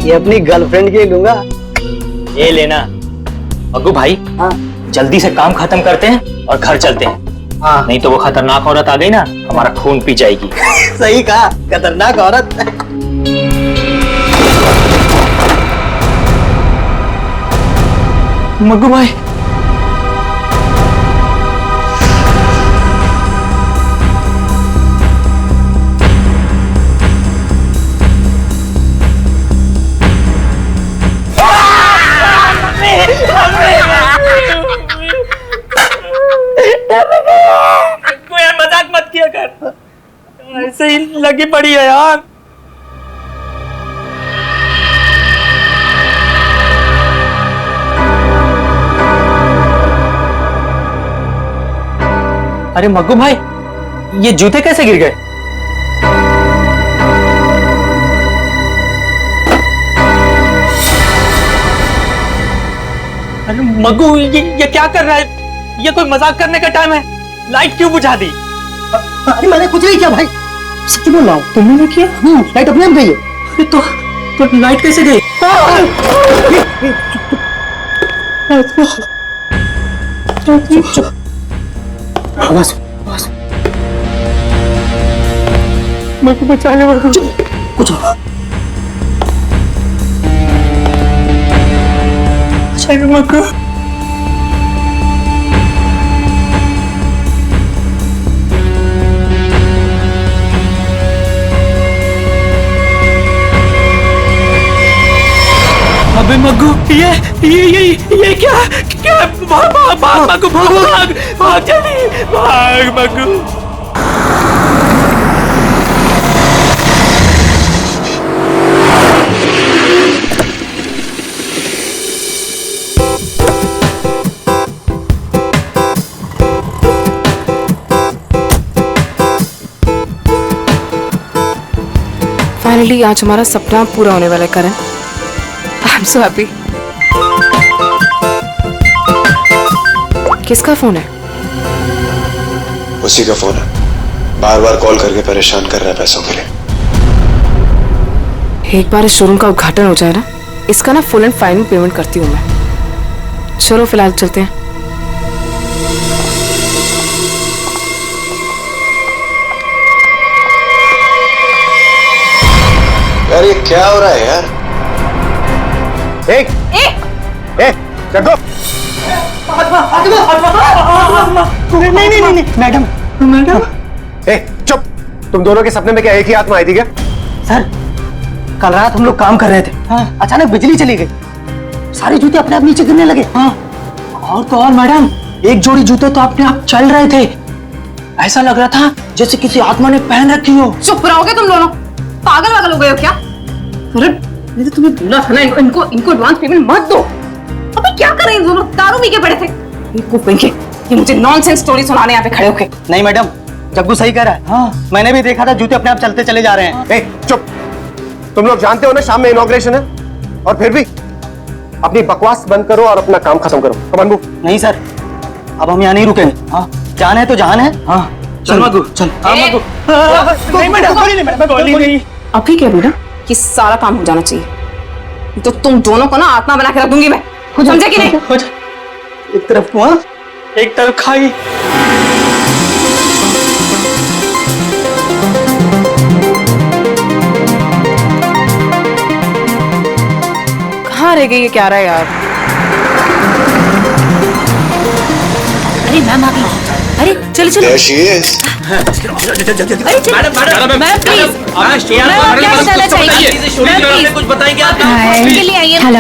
ये अपनी गर्लफ्रेंड के लिए लूंगा। ये लेना। मग्गू भाई, हाँ जल्दी से काम खत्म करते हैं और घर चलते हैं। हाँ नहीं तो वो खतरनाक औरत आ गई ना, हमारा खून पी जाएगी। सही कहा, खतरनाक औरत। मग्गू भाई, यार मजाक मत किया कर, ऐसे ही लगी पड़ी है यार। अरे मग्गू भाई, ये जूते कैसे गिर गए? अरे मग्गू, ये क्या कर रहा है? ये कोई मजाक करने का टाइम है? लाइट क्यों बुझा दी? अरे मैंने कुछ नहीं किया भाई, सच बोल रहा हूँ। तुमने किया? लाइट अपने आप गई है। अरे तो लाइट कैसे गई? चुप। आवाज आवाज। मेरे को बचा ले मग्गू। कुछ मग्गू। अबे मग्गू, ये क्या? भाग मग्गू, भाग जल्दी, भाग मग्गू। फाइनली आज हमारा सपना पूरा होने वाला है Karan. I am so happy. किसका फोन है? उसी का फोन है, बार बार कॉल करके परेशान कर रहा है पैसों के लिए। एक बार इस शोरूम का उद्घाटन हो जाए ना, इसका ना फुल एंड फाइनल पेमेंट करती हूँ मैं। चलो फिलहाल चलते हैं। यार ये क्या हो रहा है यार? जग्गू। नहीं मैडम। चुप। तुम दोनों के सपने में क्या एक ही आत्मा आई थी क्या? सर, कल रात हम लोग काम कर रहे थे। अचानक बिजली चली गई, सारे जूते अपने आप नीचे गिरने लगे। और तो और मैडम, एक जोड़ी जूते तो अपने आप चल रहे थे। ऐसा लग रहा था जैसे किसी आत्मा ने पहन रखी हो। चुप रहोगे तुम दोनों? पागल वागल हो गए हो क्या? अरे मैंने तो तुम्हें बोला था ना, इनको एडवांस पेमेंट मत दो। अबे क्या कर रहे हैं दोनों? दारू पी के पड़े थे। ये मुझे नॉनसेंस स्टोरी सुनाने यहाँ पे खड़े होके। नहीं मैडम, जग्गू सही कह रहा है। हाँ, मैंने भी देखा था, जूते अपने आप चलते चले जा रहे हैं। चुप। तुम लोग जानते हो ना शाम में इनॉग्रेशन है, और फिर भी अपनी बकवास बंद करो और अपना काम खत्म करो। कमान मूव। नहीं सर, अब हम यहाँ नहीं रुकेंगे। हाँ, जान है तो जान है। हाँ चल मग्गू, चल। हाँ मग्गू। नहीं मैडम, गोली नहीं। अभी क्या बेटा कि सारा काम हो जाना चाहिए, तो तुम दोनों को ना आत्मा बना के रख दूंगी मैं। समझे कि नहीं? एक तरफ कुआं, एक तरफ खाई। कहाँ रह गई ये क्या रहा है यार? अरे मैम आ गई। अरे चलो चलो। There she is. Madam please, क्या बताना चाहिए? कुछ बताएंगे आप? के लिए आइए। हेलो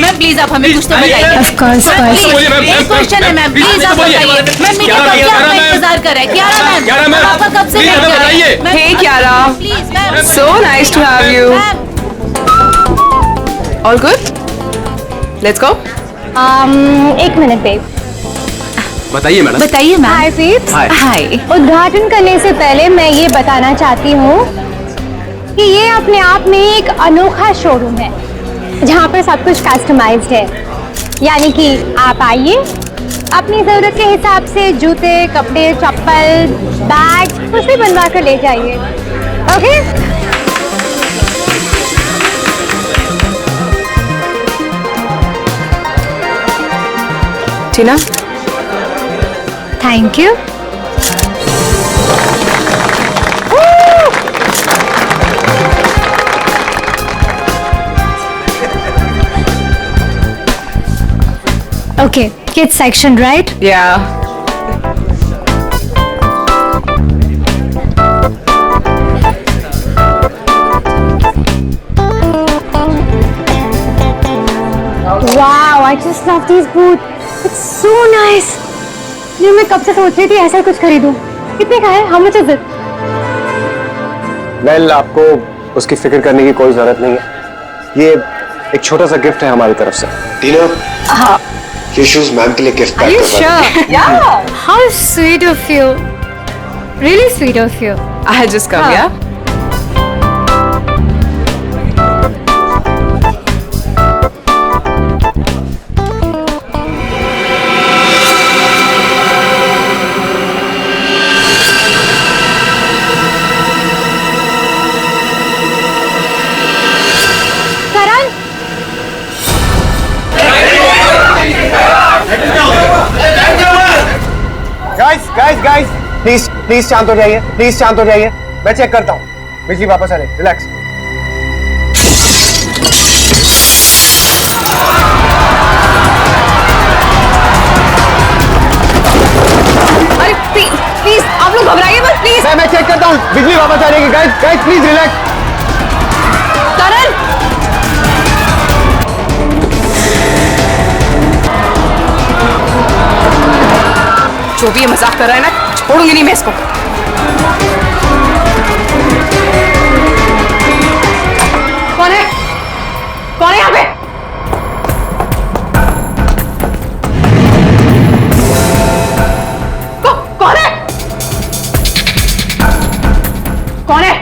मैम, प्लीज आप हमें कुछ तो बताइए। ऑफ कोर्स एक क्वेश्चन है मैम, प्लीज आप बताइए। मैम मीडिया कब से आपका इंतजार कर रहा है? क्यारा मैम, आपका कब से वेट कर रही है? Hey Kiara, please ma'am. so nice to have you. All good? Let's go. एक मिनट बेब। बताइए मैडम। बताइए मैम। हाय पीप्स। हाय। उद्घाटन करने से पहले मैं ये बताना चाहती हूँ कि ये अपने आप में एक अनोखा शोरूम है जहाँ पर सब कुछ कस्टमाइज्ड है। यानी कि आप आइए, अपनी जरूरत के हिसाब से जूते, कपड़े, चप्पल, बैग कुछ भी बनवा कर ले जाइए। Okay? Tina, thank you. Okay, kids section, right? या Wow, I just love these boots. It's so nice. ये मैं कब से सोच रही थी ऐसा कुछ खरीदूं। कितने का है? How much is it? Well, आपको उसकी फिक्र करने की कोई जरूरत नहीं है। ये एक छोटा सा गिफ्ट है हमारी तरफ से। टीना, ये शूज मैम के लिए गिफ्ट पैक करवा दो। या How sweet of you. Really sweet of you. I just come या करण, गाइस, प्लीज शांत हो जाइए, प्लीज शांत हो जाइए। मैं चेक करता हूँ, बिजली वापस आ जाए, रिलैक्स। अरे प्लीज आप लोग घबराइए मत प्लीज। मैं चेक करता हूँ, बिजली वापस आ जाएगी। Guys please relax. करण, जो भी ये मजाक कर रहा है ना, छोड़ूंगी नहीं मैं इसको। कौन है? कौन है यहाँ पे? कौन है? कौन है?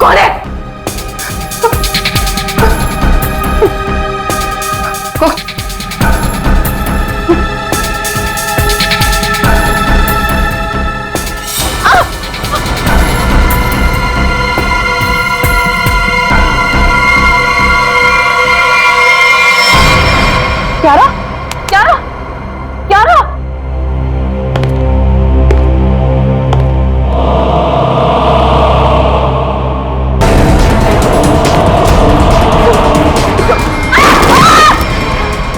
कौन है? क्यारा? क्यारा? क्यारा?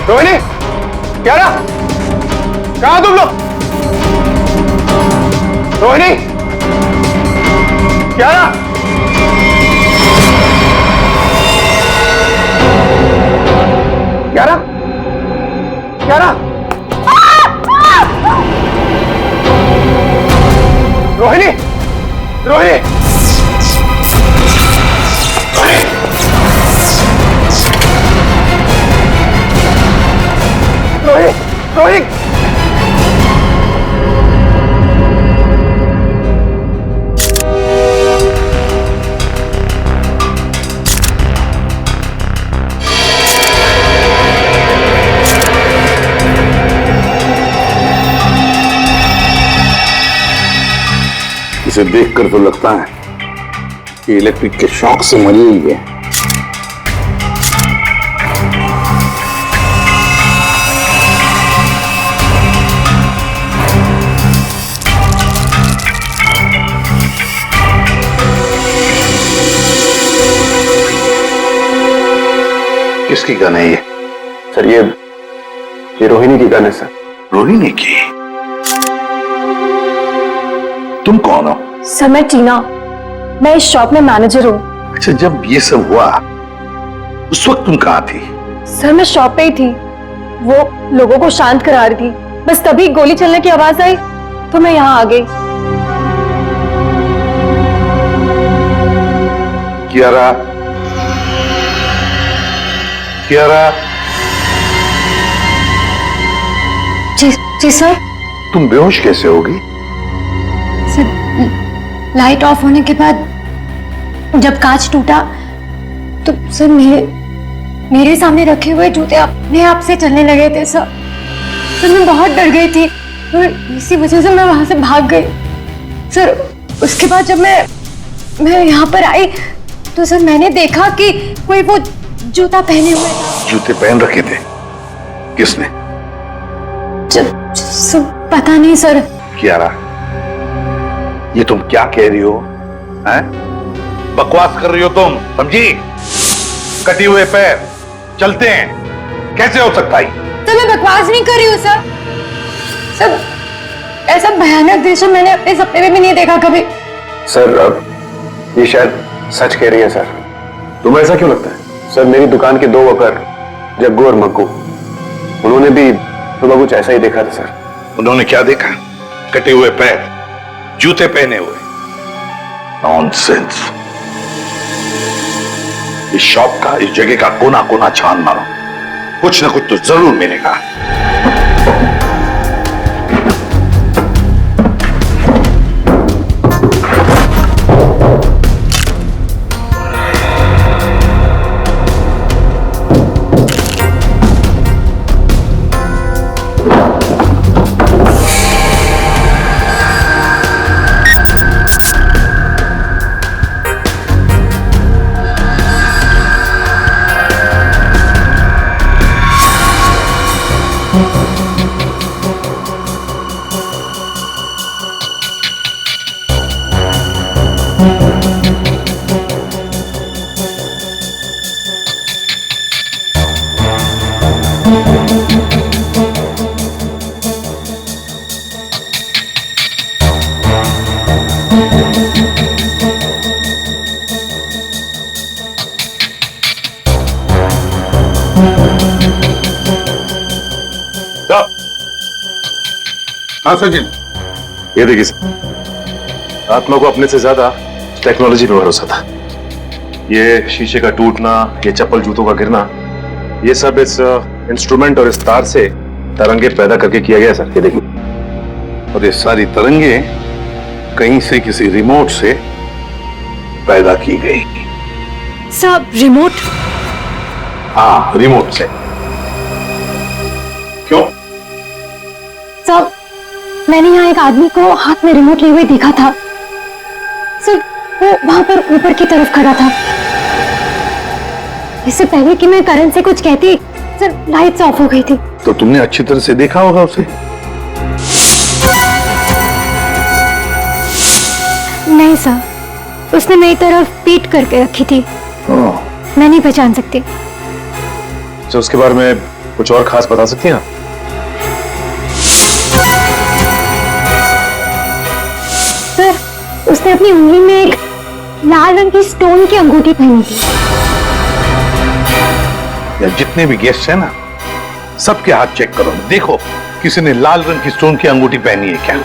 रोहिणी, क्यारा, कहाँ तुम लोग? रोहिणी, क्यारा, क्यारा, क्यारा, रोहिणी, रोहिणी, रोहिणी, रोहिणी, इसे देखकर तो लगता है कि इलेक्ट्रिक के शॉक से मरी हुई है। किसकी गन है ये? सर ये रोहिणी की गन है सर। रोहिणी की? तुम कौन हो? सर मैं टीना, मैं इस शॉप में मैनेजर हूँ। अच्छा, जब ये सब हुआ उस वक्त तुम कहाँ थी? सर मैं शॉप पे ही थी, वो लोगों को शांत करा रही थी। बस तभी गोली चलने की आवाज आई तो मैं यहाँ आ गई। कियारा, कियारा, जी सर। तुम बेहोश कैसे होगी? सर लाइट ऑफ होने के बाद जब कांच टूटा तो सर मेरे सामने रखे हुए जूते अपने आप से चलने लगे थे सर। सर मैं बहुत डर गई थी तो इसी वजह से मैं वहां से भाग गई सर। उसके बाद जब मैं यहाँ पर आई तो सर मैंने देखा कि कोई वो जूता पहने हुए था। जूते पहन रखे थे? किसने? पता नहीं सर। कियारा, ये तुम क्या कह रही हो? हैं? बकवास कर रही हो तुम, समझी? कटी हुए पैर चलते हैं, कैसे हो सकता है? तो मैं बकवास नहीं कर रही हूँ सर। सर, ऐसा भयानक दृश्य मैंने अपने सपने में भी नहीं देखा कभी। सर, ये शायद सच कह रही है सर। तुम्हें ऐसा क्यों लगता है? सर, मेरी दुकान के 2 वर्कर जग्गू और मग्गू, उन्होंने भी सुबह कुछ ऐसा ही देखा था सर। उन्होंने क्या देखा? कटे हुए पैर, जूते पहने हुए? नॉनसेंस। इस शॉप का, इस जगह का कोना कोना छान मारो, कुछ ना कुछ तो जरूर मिलेगा। हाँ सचिन, ये देखिए सर, आत्मा को अपने से ज्यादा टेक्नोलॉजी पे भरोसा था। ये शीशे का टूटना, ये चप्पल जूतों का गिरना, ये सब इस इंस्ट्रूमेंट और इस तार से तरंगे पैदा करके किया गया सर। ये देखिए, और ये सारी तरंगे कहीं से किसी रिमोट से पैदा की गई। Sir, remote? हाँ, रिमोट से। क्यों? सर, मैंने यहाँ एक आदमी को हाथ में रिमोट लिए हुए देखा था सर। वो वहां पर ऊपर की तरफ खड़ा था। इससे पहले कि मैं करण से कुछ कहती सर, लाइट्स ऑफ हो गई थी। तो तुमने अच्छी तरह से देखा होगा उसे? नहीं सर, उसने मेरी तरफ पीठ करके रखी थी। मैं नहीं पहचान सकती। तो उसके बारे में कुछ और खास बता सकती हैं? सर, उसने अपनी उंगली में एक लाल रंग की स्टोन की अंगूठी पहनी थी। या जितने भी गेस्ट हैं ना, सबके हाथ चेक करो, देखो किसी ने लाल रंग की स्टोन की अंगूठी पहनी है क्या?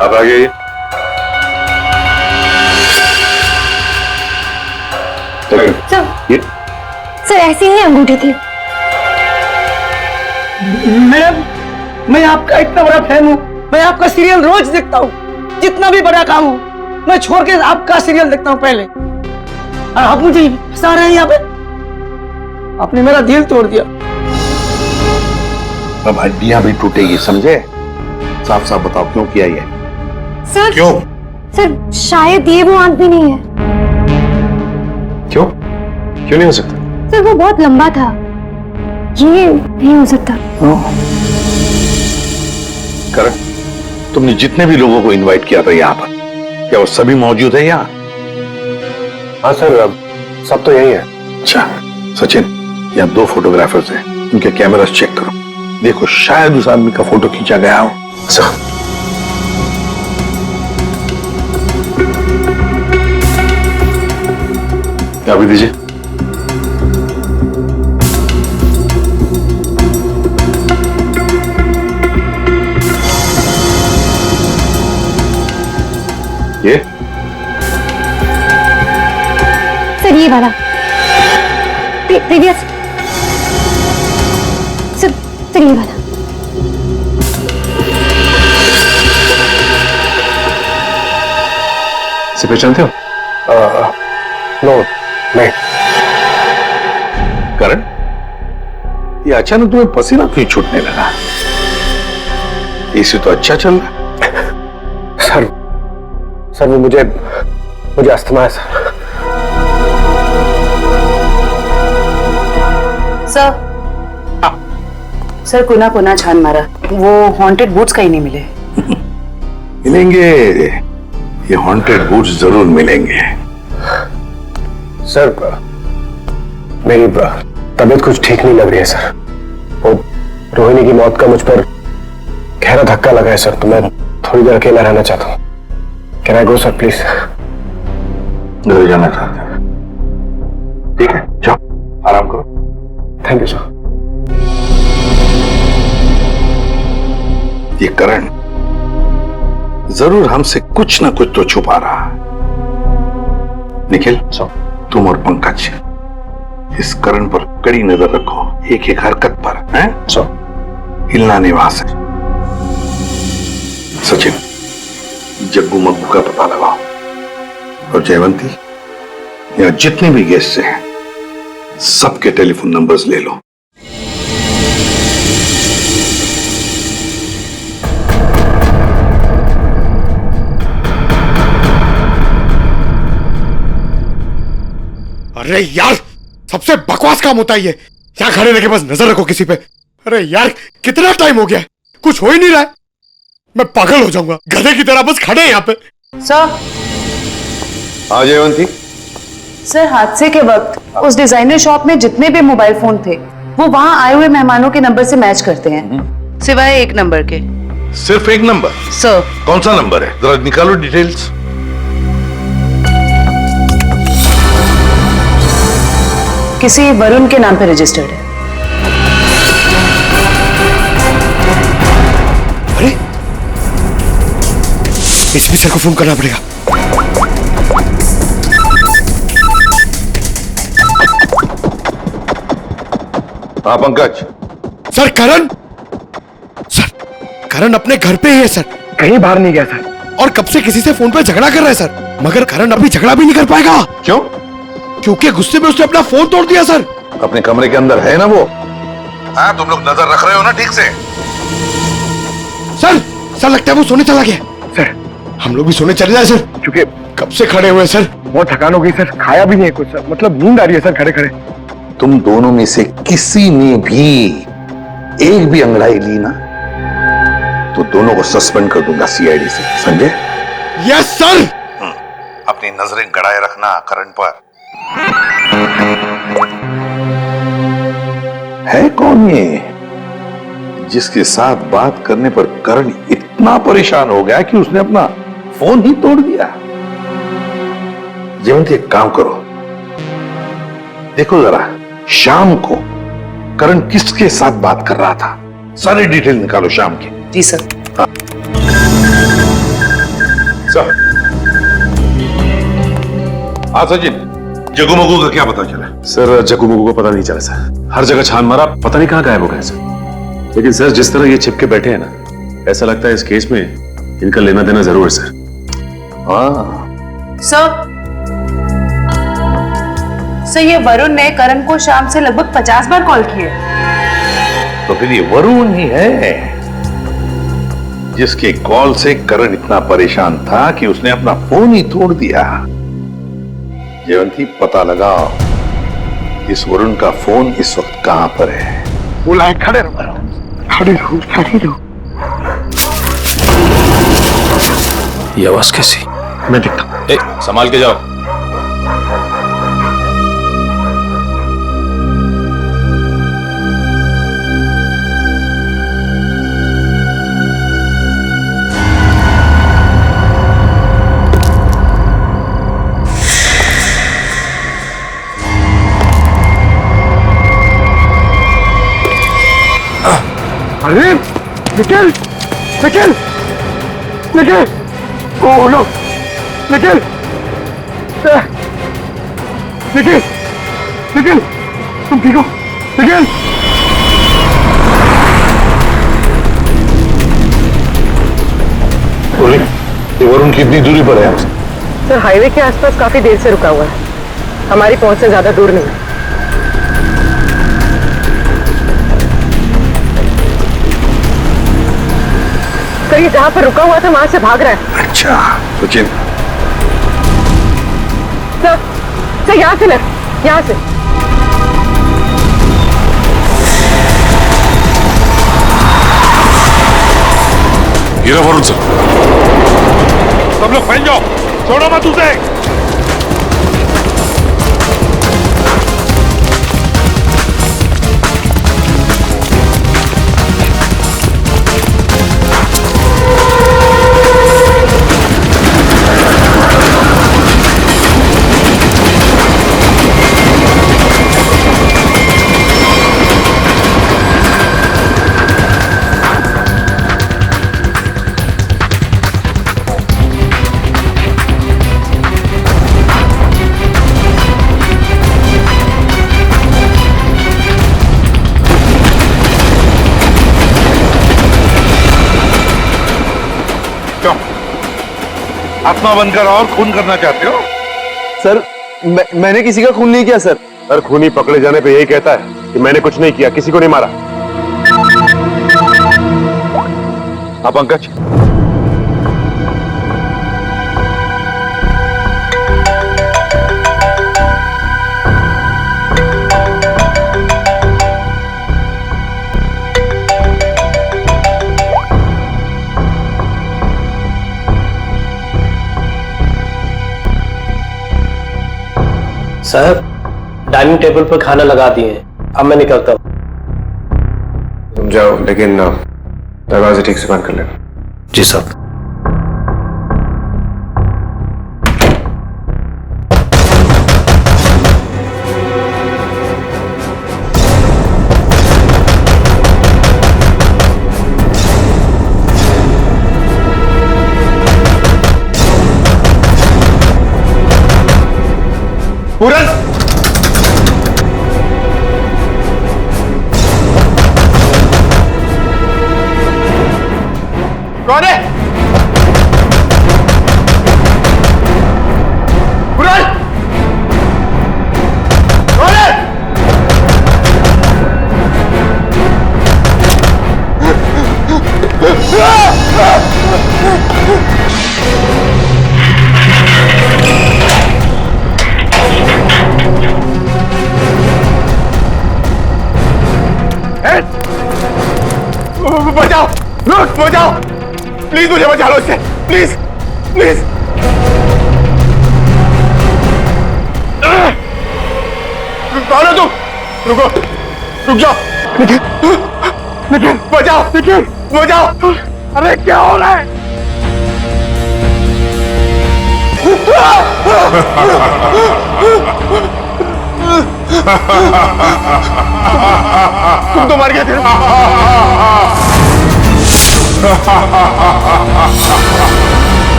अब आ गई। सर, ऐसी ही अंगूठी थी। मैडम, मैं आपका इतना बड़ा फैन हूँ। मैं आपका सीरियल रोज देखता हूँ, जितना भी बड़ा काम हो मैं छोड़ के आपका सीरियल देखता हूँ पहले। और आप मुझे फंसा रहे हैं यहाँ पे। आपने मेरा दिल तोड़ दिया। अब हड्डियां भी टूटेगी, समझे? साफ साफ बताओ, क्यों किया ये? सर, क्यों? सर, शायद ये वो आदमी नहीं है। क्यों? क्यों नहीं हो सकता? सर, वो बहुत लंबा था, ये नहीं हो सकता। करण, तुमने जितने भी लोगों को इनवाइट किया था यहाँ पर, क्या वो सभी मौजूद है यहाँ? हाँ सर, अब सब तो यही है। अच्छा सचिन, यहाँ 2 फोटोग्राफर्स हैं, उनके कैमरास चेक करो, देखो शायद उस आदमी का फोटो खींचा गया हो। अभी दीजिए। ये सर, ये वाला प्रीवियस। सर, ये वाला। इसे पहचानते हो? नो नहीं। करण, ये अचानक तुम्हें पसीना क्यों छूटने लगा? इसे तो अच्छा चल रहा। सर वो मुझे अस्थमा है सर। सर कोना छान मारा, वो हॉन्टेड बूट्स कहीं नहीं मिले। मिलेंगे, ये हॉन्टेड बूट्स जरूर मिलेंगे। सर मेरी तबीयत कुछ ठीक नहीं लग रही है सर। वो रोहिणी की मौत का मुझ पर गहरा धक्का लगा है सर, तो मैं थोड़ी देर अकेला रहना चाहता हूँ। Can I go sir please? घर जाना चाहते हैं? ठीक है, जाओ आराम करो। Thank you sir. ये करण जरूर हमसे कुछ ना कुछ तो छुपा रहा है। निखिल, तुम और पंकज इस करण पर कड़ी नजर रखो, एक एक हरकत पर, हैं? हिलना नहीं वहां से। सचिन, जग्गू मग्गू का पता लगाओ, और जयवंती, यहाँ जितने भी गेस्ट हैं सबके टेलीफोन नंबर्स ले लो। अरे यार, सबसे बकवास काम होता है ये। यहाँ खड़े रह के बस नजर रखो किसी पे। अरे यार, कितना टाइम हो गया, कुछ हो ही नहीं रहा है। मैं पागल हो जाऊंगा, गधे की तरह बस खड़े हैं यहाँ पे। सर। हाँ जयवंती। सर हादसे के वक्त उस डिजाइनर शॉप में जितने भी मोबाइल फोन थे वो वहां आए हुए मेहमानों के नंबर से मैच करते हैं, सिवाय एक नंबर के। सिर्फ एक नंबर? सर। कौन सा नंबर है, जरा निकालो डिटेल्स। किसी वरुण के नाम पे रजिस्टर्ड है। अरे, एसपी सर को फोन करना पड़ेगा। हाँ पंकज। सर करण, करण अपने घर पे ही है सर, कहीं बाहर नहीं गया सर। और कब से किसी से फोन पे झगड़ा कर रहा है सर, मगर करण अभी झगड़ा भी नहीं कर पाएगा। क्यों? क्योंकि गुस्से में उसने अपना फोन तोड़ दिया सर। अपने कमरे के अंदर है ना वो? हाँ, तुम लोग नजर रख रहे हो ना ठीक से? सर लगता है वो सोने चला गया। सर हम लोग भी सोने चले जाए सर, क्योंकि कब से खड़े हुए सर। बहुत थकान हो गई सर, खाया भी नहीं है कुछ सर, मतलब नींद आ रही है सर खड़े खड़े। तुम दोनों में से किसी ने भी एक भी अंगड़ाई ली ना तो दोनों को सस्पेंड कर दूंगा सीआईडी से, समझे? Yes sir. अपनी नजरें गड़ाए रखना करण पर। है कौन ये जिसके साथ बात करने पर करण इतना परेशान हो गया कि उसने अपना फोन ही तोड़ दिया? जयवंती, एक काम करो, देखो जरा शाम को करण किसके साथ बात कर रहा था, सारी डिटेल निकालो शाम की। जी सर। हाँ सचिन, जग्गू मग्गू का क्या पता चला? सर जग्गू मग्गू को पता नहीं चला सर, हर जगह छान मारा, पता नहीं कहाँ गायब हो गए सर। लेकिन सर जिस तरह ये छिपके बैठे हैं ना, ऐसा लगता है इस केस में इनका लेना देना जरूर है सर। हाँ सर ये वरुण ने करण को शाम से लगभग 50 बार कॉल किए। तो फिर ये वरुण ही है जिसके कॉल से करण इतना परेशान था कि उसने अपना फोन ही तोड़ दिया। जयवंती, पता लगाओ इस वरुण का फोन इस वक्त कहां पर है। बोला खड़े रहो, खड़े रहो, खड़े रहो। ये आवाज कैसी? मैं देखता हूं। संभाल के जाओ। अरे निखिल, निखिल, निखिल, ओ नो, निखिल, निखिल, निखिल, तुम ठीक हो? निखिल, ये वरुण कितनी दूरी पर है हमसे? सर हाईवे के आसपास काफी देर से रुका हुआ है, हमारी पहुंच से ज्यादा दूर नहीं। सर ये जहां पर रुका हुआ था वहां से भाग रहा है। अच्छा सचिन, सर यहाँ से लग, यहाँ से। हीरा वरुण सर, सब लोग फैल जाओ, छोड़ो मत उसे। आत्मा बनकर और खून करना चाहते हो? सर मैंने किसी का खून नहीं किया सर। सर खूनी पकड़े जाने पे यही कहता है कि मैंने कुछ नहीं किया, किसी को नहीं मारा। हाँ पंकज, साहब डाइनिंग टेबल पर खाना लगा दिए हैं, अब मैं निकलता हूँ। तुम जाओ, लेकिन दरवाजे ठीक से बंद कर लेना। जी साहब। पूरन, कौन है? पूरन, कौन है? बचाओ, रुक, बचाओ, प्लीज मुझे बचा लो इससे, प्लीज प्लीज। कौन हो तुम? रुको, रुक जाओ। निखिल, बचाओ, निखिल, बचाओ। अरे क्या हो रहा है? तुम तो मर गए थे।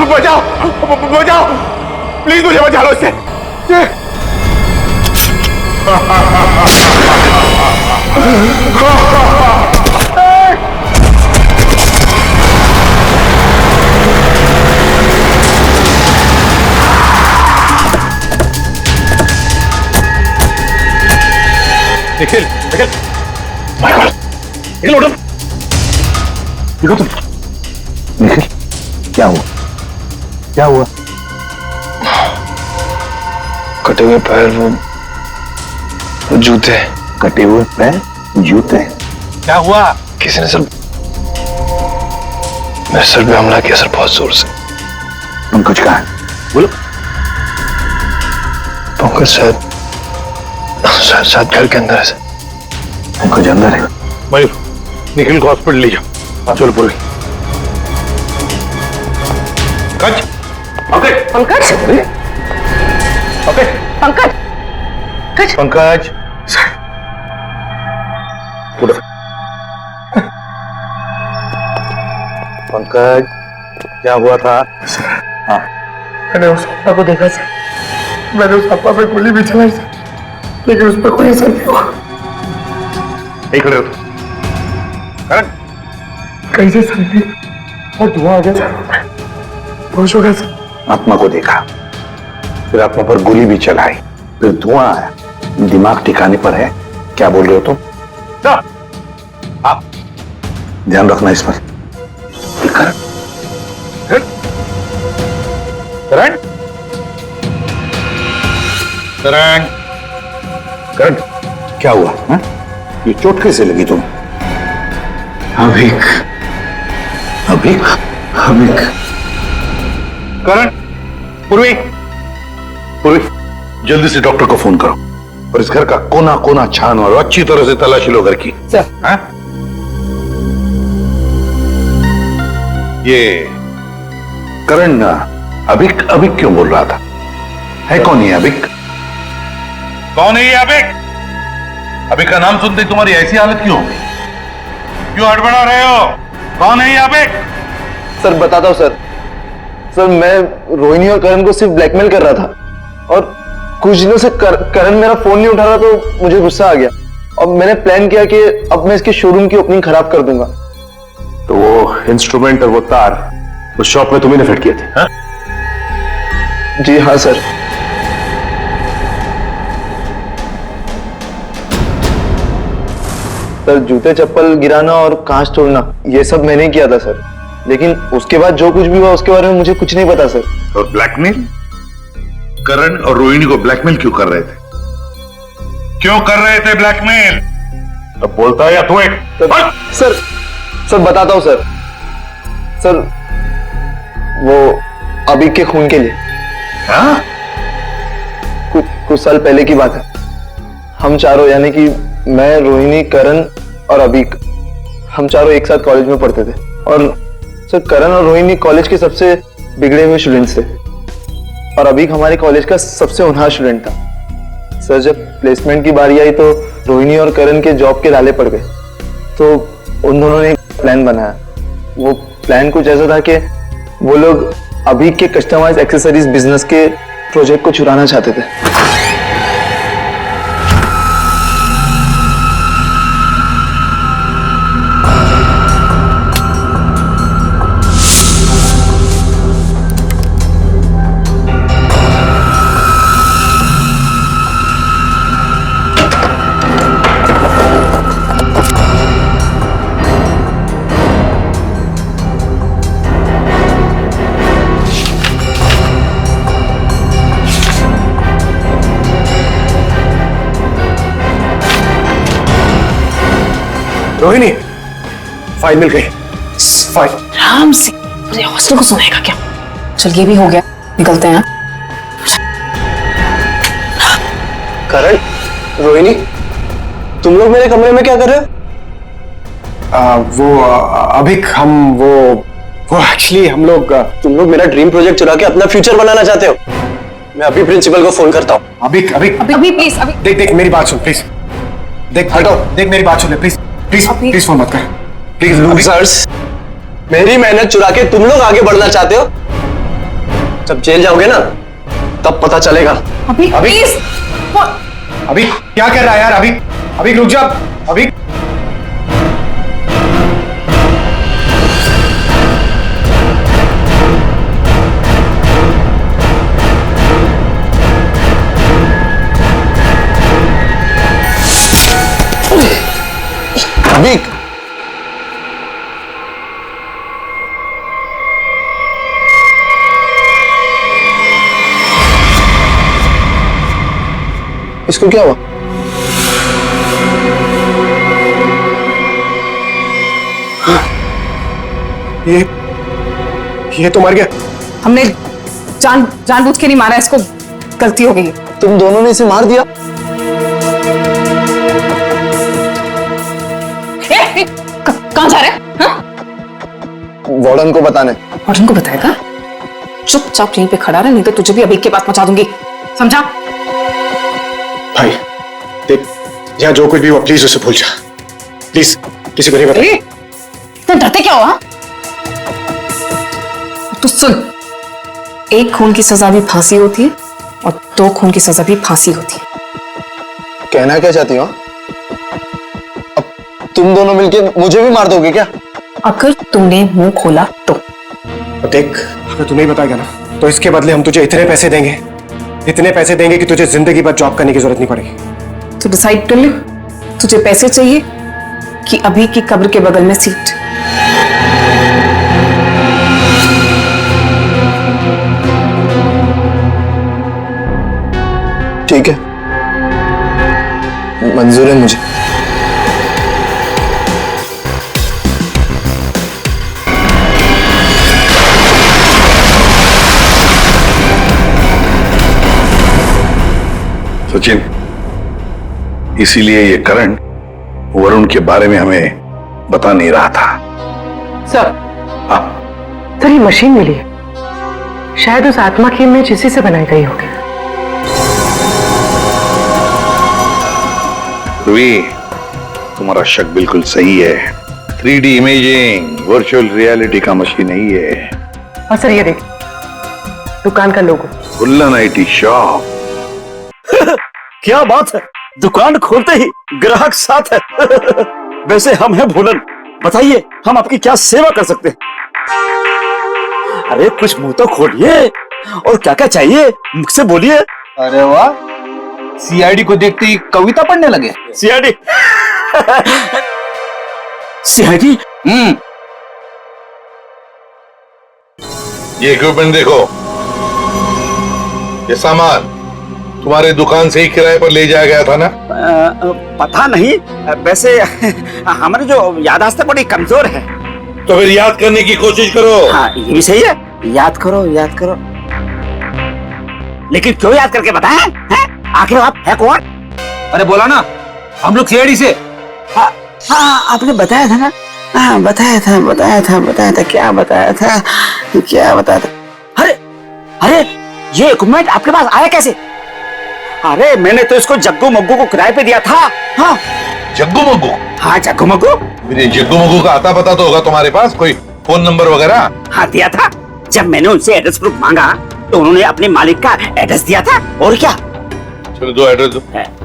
बचाओ, बचाओ, प्लीज मुझे बचा लो इससे। निखिल, निखिल, माइकल, निखिल उठो, देखो तुम। निखिल, क्या हुआ? क्या हुआ? कटे हुए पैर, वो जूते। कटे हुए पैर, जूते? क्या हुआ? किसी ने सर मेरे सर पे हमला किया सर, बहुत जोर से। पंकज कहाँ है? बोलो। पंकज शायद घर के अंदर है सर। पंकज अंदर है? मयूर, निखिल को हॉस्पिटल ले जाओ। चलो पूरी। पंकज, पंकज, पंकज, पंकज, पंकज, पंकज, पंकज, क्या हुआ था? हाँ, मैंने उस अप्पा को देखा सर, मैंने उस अप्पा पे गोली भी चलाई सर, लेकिन उस पर कोई असर नहीं हुआ। खड़े हो करण? कैसे सर? और धुआं आ गया, होश हो गया सर। आत्मा को देखा, फिर आत्मा पर गोली भी चलाई, फिर धुआं आया, दिमाग ठिकाने पर है। क्या बोल रहे हो तुम? आप ध्यान रखना इस पर। करण, करण, करण, करण, क्या हुआ? हा? ये चोट कैसे लगी तुम्हें? अभिक, अभिक, अभिक। करण, पूर्वी, पूर्वी, जल्दी से डॉक्टर को फोन करो और इस घर का कोना कोना छान और अच्छी तरह से तलाशी लो घर की। सर। हाँ? ये करण अभिक अभिक क्यों बोल रहा था? है कौन ये अभिक? कौन है ये अभिक? अभिक का नाम सुनते तुम्हारी ऐसी हालत क्यों हो गई? क्यों हड़बड़ा रहे हो? कौन है ये अभिक? सर बताता हूँ सर। सर मैं रोहिणी और करण को सिर्फ ब्लैकमेल कर रहा था और कुछ दिनों से करण मेरा फोन नहीं उठा रहा तो मुझे गुस्सा आ गया और मैंने प्लान किया कि अब मैं इसके शोरूम की ओपनिंग खराब कर दूंगा। तो वो इंस्ट्रूमेंट और वो तार उस शॉप में तुम्ही ने फिट किए थे? हाँ? जी हाँ सर। सर जूते चप्पल गिराना और कांच तोड़ना ये सब मैंने किया था सर, लेकिन उसके बाद जो कुछ भी हुआ उसके बारे में मुझे कुछ नहीं पता सर। और ब्लैकमेल? करण और रोहिणी को ब्लैकमेल क्यों कर रहे थे? क्यों कर रहे थे ब्लैकमेल? अब बोलता है या तू एक? सर बताता हूं सर। सर वो अभी के खून के लिए। हाँ? कुछ साल पहले की बात है। हम चारों यानी कि मैं, रोहिणी, करण और अभिक, हम चारों एक साथ कॉलेज में पढ़ते थे और सर करण और रोहिणी कॉलेज के सबसे बिगड़े हुए स्टूडेंट्स थे और अभिक हमारे कॉलेज का सबसे होनहार स्टूडेंट था। सर जब प्लेसमेंट की बारी आई तो रोहिणी और करण के जॉब के लाले पड़ गए तो उन दोनों ने एक प्लान बनाया। वो प्लान कुछ ऐसा था कि वो लोग अभिक के कस्टमाइज एक्सेसरीज बिजनेस के प्रोजेक्ट को चुराना चाहते थे। रोहिणी, फाइल मिल गई। फाइल। आराम से पूरे हॉस्टल को सुनाएगा क्या? चल ये भी हो गया, निकलते हैं। करण, रोहिणी, तुम लोग मेरे कमरे में क्या कर रहे हो? वो अभिक वो एक्चुअली हम लोग तुम लोग मेरा ड्रीम प्रोजेक्ट चुरा के अपना फ्यूचर बनाना चाहते हो। मैं अभी प्रिंसिपल को फोन करता हूँ। अभिक अभिक अभी प्लीज, अभी देख मेरी बात सुन प्लीज। देख हटो, देख मेरी बात सुन ले प्लीज प्लीज प्लीज फोन मत कर प्लीज। लूजर्स, मेरी मेहनत चुरा के तुम लोग आगे बढ़ना चाहते हो? जब जेल जाओगे ना तब पता चलेगा। अभी प्लीज। अभी क्या कर रहा है यार? अभी रुक जा। अभी अभिक, इसको क्या हुआ? ये तो मर गया। हमने जानबूझ के नहीं मारा इसको, गलती हो गई। तुम दोनों ने इसे मार दिया? कहाँ जा रहे हैं? वार्डन को बताने। वार्डन को बताएगा? चुपचाप यहीं पे खड़ा रहे, नहीं तो तुझे भी अभी के पास पहुंचा दूंगी, समझा? भाई देख, यहाँ जो कुछ भी हुआ प्लीज उसे भूल जा, प्लीज किसी को नहीं बता। इतना डरते क्या हुआ? तो सुन, एक खून की सजा भी फांसी होती है और 2 खून की सजा भी फांसी होती है। कहना क्या चाहती हो? अब तुम दोनों मिलके मुझे भी मार दोगे क्या? अगर तुमने मुंह खोला तो तो देख, अगर तू नहीं बताएगा ना तो इसके बदले हम तुझे इतने पैसे देंगे कि तुझे जिंदगी भर जॉब करने की जरूरत नहीं पड़ेगी। तो डिसाइड कर ले, तुझे पैसे चाहिए कि अभी की कब्र के बगल में सीट? ठीक है, मंजूर है मुझे। सचिन, इसीलिए ये करण वरुण के बारे में हमें बता नहीं रहा था। सर, सर ये मशीन मिली है, शायद उस आत्मा की इमेज इसी से बनाई गई होगी। ध्रुवी, तुम्हारा शक बिल्कुल सही है। 3D इमेजिंग वर्चुअल रियलिटी का मशीन नहीं है। और सर ये देख, दुकान का लोगो। बुल्लन IT शॉप। क्या बात है, दुकान खोलते ही ग्राहक साथ है। वैसे हम हैं भोलन, बताइए हम आपकी क्या सेवा कर सकते हैं? अरे कुछ मुंह तो खोलिए, और क्या क्या चाहिए मुझसे बोलिए। अरे वाह, CID को देखते ही कविता पढ़ने लगे। CID? CID? ये इक्विपमेंट देखो, ये सामान तुम्हारे दुकान से ही किराए पर ले जाया गया था ना? पता नहीं, वैसे हमारी जो याददाश्त बड़ी कमजोर है। तो फिर याद करने की कोशिश करो। हाँ, ये भी सही है, याद करो याद करो। लेकिन क्यों याद करके बताएं? हैं? आखिर आप है कौन? अरे बोला ना, हम लोग CID से। हाँ, आपने बताया था ना। हाँ, बताया था। क्या बताया था? अरे ये इक्विपमेंट आपके पास आया कैसे? अरे मैंने तो इसको जग्गू मग्गू को किराए पे दिया था। हाँ, जग्गू मग्गू? हाँ, जग्गू मग्गू। जग्गू मग्गू का आता पता तो होगा तुम्हारे पास, कोई फोन नंबर वगैरह? हाँ, दिया था। जब मैंने उनसे एड्रेस प्रूफ मांगा तो उन्होंने अपने मालिक का एड्रेस दिया था। और क्या? चलो दो एड्रेस दो।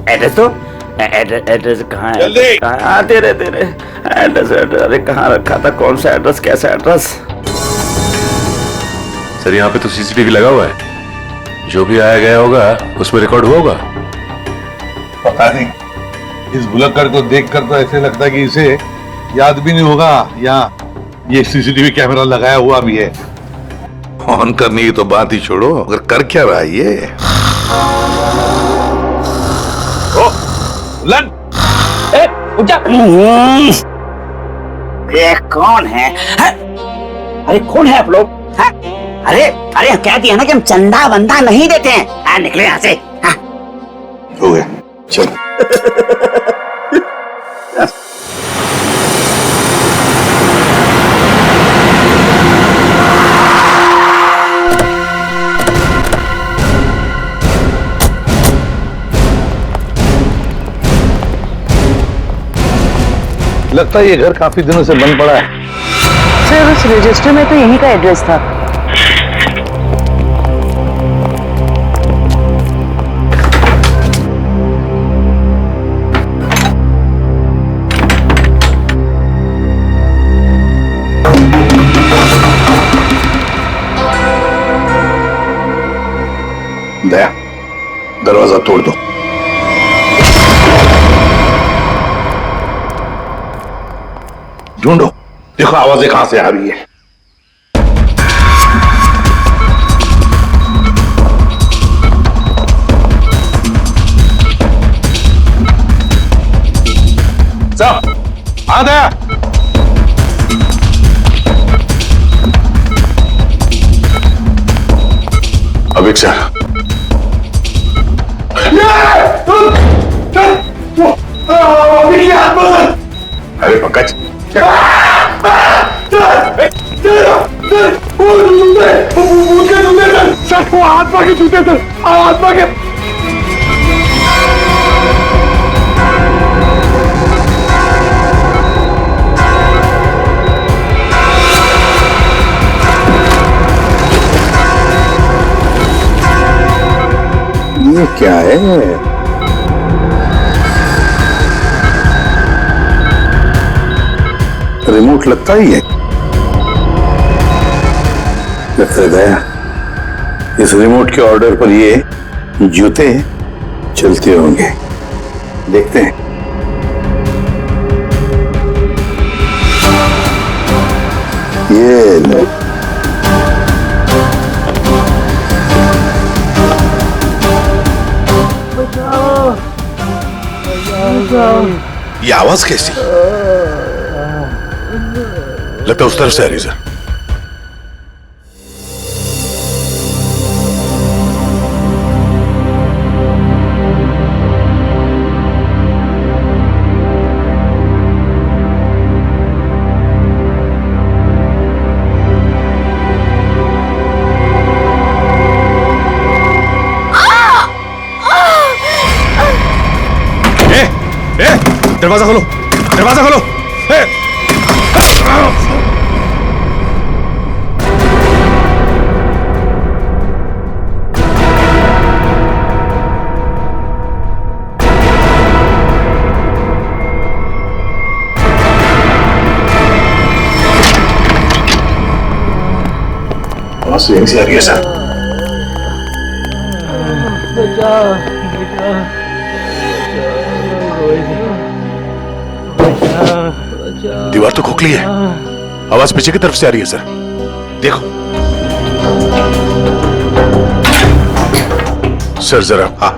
एड्रेस कहाँ है? तेरे एड्रेस। अरे कहाँ रखा था, कौन सा एड्रेस, कैसा एड्रेस? सर यहाँ पे तो CCTV लगा हुआ है, जो भी आया गया होगा उसमें रिकॉर्ड हुआ होगा। पता नहीं, इस भुलक्कड़ को देखकर तो ऐसे लगता है कि इसे याद भी नहीं होगा यहाँ ये CCTV कैमरा लगाया हुआ भी है। ऑन करने की तो बात ही छोड़ो, अगर कर क्या रहा है ये? लन, उठ जा। ये कौन है? अरे कौन है आप लोग? अरे कह दिया ना कि हम चंदा बंदा नहीं देते हैं। निकले यहाँ से। हो गया, चल। लगता है ये घर काफी दिनों से बंद पड़ा है। सर उस रजिस्टर में तो यही का एड्रेस था। दया, दरवाजा तोड़ दो। ढूंढो, देखो आवाजें कहां से आ रही है। सब आ दया। अभिक्षा, अरे पंकज, वो आत्मा के जूते थे, आत्मा के। ये क्या है? रिमोट लगता ही है। लगता है दया, इस रिमोट के ऑर्डर पर ये जूते चलते होंगे। देखते हैं। ये लो। ये आवाज कैसी? लगता है उस तरफ से आ रही सर। दरवाजा खोलो, दरवाजा खोलो। आवाज यहीं से आ रही है सर। दीवार तो खोखली है, आवाज पीछे की तरफ से आ रही है सर। देखो सर जरा। हाँ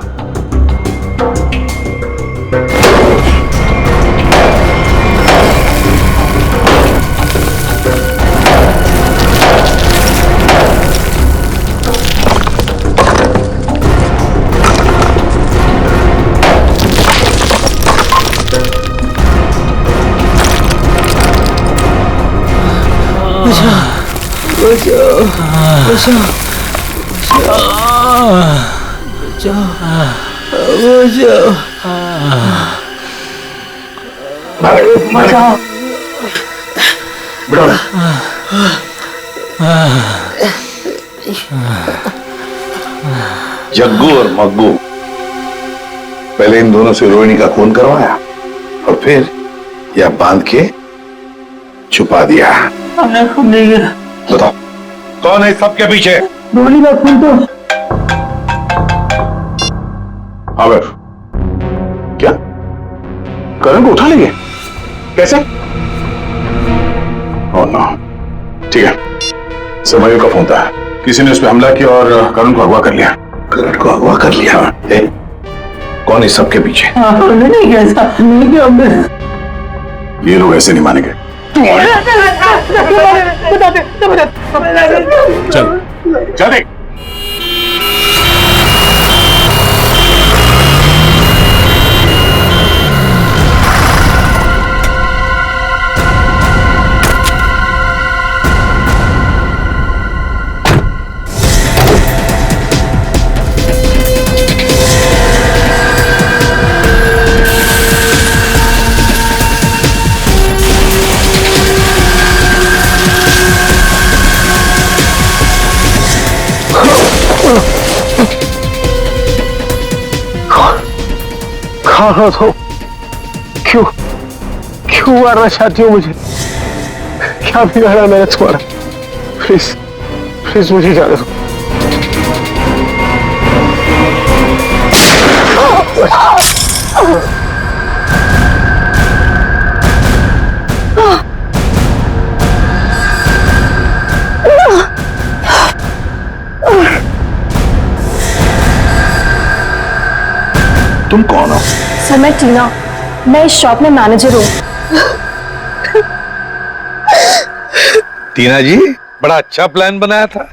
जग्गू और मग्गू, पहले इन दोनों से रोहिणी का खून करवाया और फिर यह बांध के छुपा दिया। हमने खून नहीं किया। बताओ कौन है सबके पीछे? रोहिणी का खून तो आवर क्या करण को उठा लेंगे? कैसे? Oh no. ठीक है, समयो का फोन था, किसी ने उस पर हमला किया और करण को अगवा कर लिया। करण को अगवा कर लिया? कौन है सबके पीछे? हमने नहीं किया ऐसा, नहीं किया हमने। ये लोग ऐसे नहीं मानेंगे। चल चल देख। कहाँ हो? क्यों क्यों मारना चाहती हो मुझे? क्या बिगाड़ा मैंने तुम्हारा? प्लीज प्लीज मुझे जाने दो। तुम कौन हो? सर मैं टीना, मैं इस शॉप में मैनेजर हूँ। टीना जी, बड़ा अच्छा प्लान बनाया था,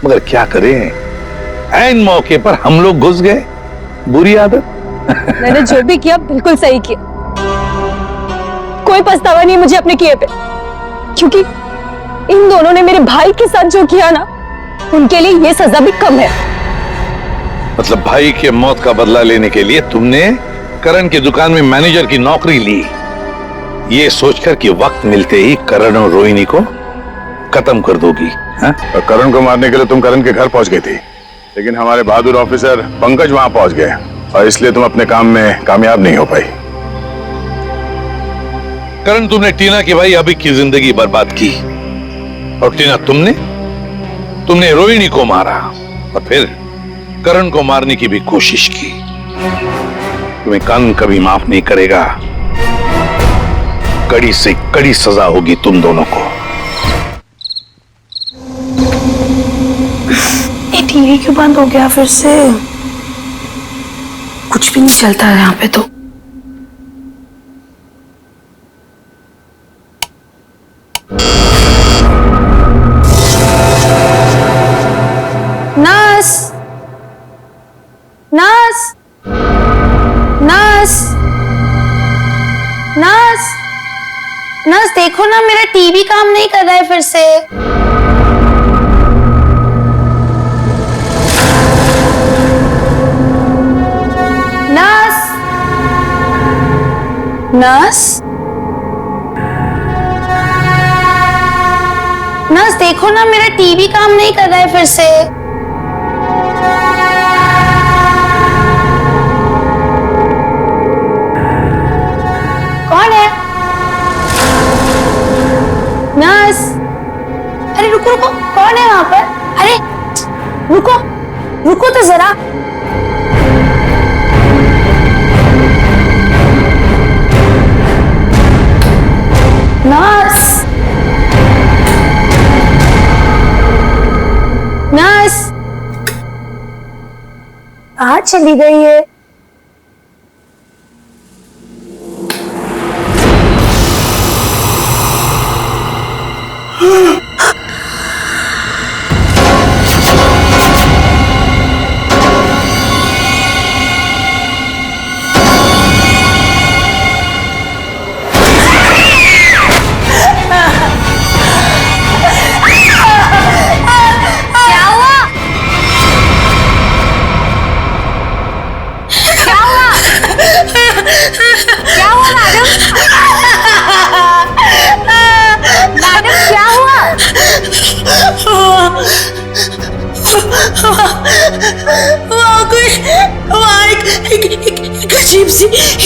मगर क्या करें, ऐन मौके पर हम लोग घुस गए। बुरी आदत। मैंने जो भी किया बिल्कुल सही किया, कोई पछतावा नहीं मुझे अपने किए पे, क्योंकि इन दोनों ने मेरे भाई के साथ जो किया ना, उनके लिए ये सजा भी कम है। मतलब भाई के मौत का बदला लेने के लिए तुमने करण की दुकान में मैनेजर की नौकरी ली, ये सोचकर कि वक्त मिलते ही करण और रोहिणी को खत्म कर दोगी। और करण को मारने के लिए तुम करण के घर पहुंच गई थी, लेकिन हमारे बहादुर ऑफिसर पंकज वहां पहुंच गए और इसलिए तुम अपने काम में कामयाब नहीं हो पाई। करण, तुमने टीना के भाई अभी की जिंदगी बर्बाद की, और टीना तुमने तुमने रोहिणी को मारा और फिर करण को मारने की भी कोशिश की। तुम्हें कानून कभी माफ नहीं करेगा। कड़ी से कड़ी सजा होगी तुम दोनों को। ये टीवी क्यों बंद हो गया फिर से? कुछ भी नहीं चलता है यहाँ पे तो। Nurse, nurse, nurse, nurse, nurse देखो ना, मेरा टीवी काम नहीं कर रहा है फिर से। नर्स, नर्स, नर्स देखो ना, मेरा टीवी काम नहीं कर रहा है फिर से। कौन है? नर्स, अरे रुको रुको, कौन है वहां पर? अरे रुको, रुको तो जरा। नर्स, नर्स कहाँ चली गई है?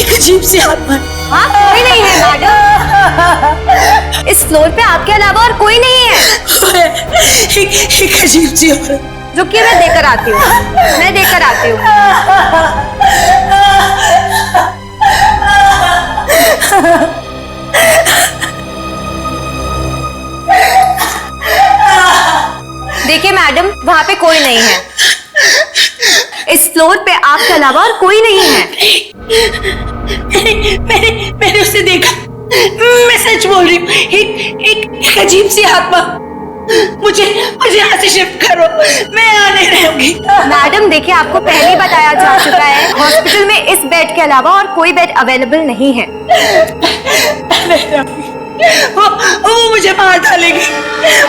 अजीब सी आत्मा। हाँ, कोई नहीं है मैडम। इस फ्लोर पे आपके अलावा और कोई नहीं है। एक अजीब सी औरत। रुकिए, मैं देकर आती हूँ, मैं देकर आती हूँ। देखिए मैडम, वहां पे कोई नहीं है। इस फ्लोर पे आपके अलावा और कोई नहीं है। मैंने उसे देखा, मैं सच बोल रही हूँ। एक अजीब सी आत्मा। मुझे यहाँ से शिफ्ट करो, मैं यहाँ नहीं रहूंगी। मैडम देखिए, आपको पहले ही बताया जा चुका है, हॉस्पिटल में इस बेड के अलावा और कोई बेड अवेलेबल नहीं है। वो मुझे मार डालेगी,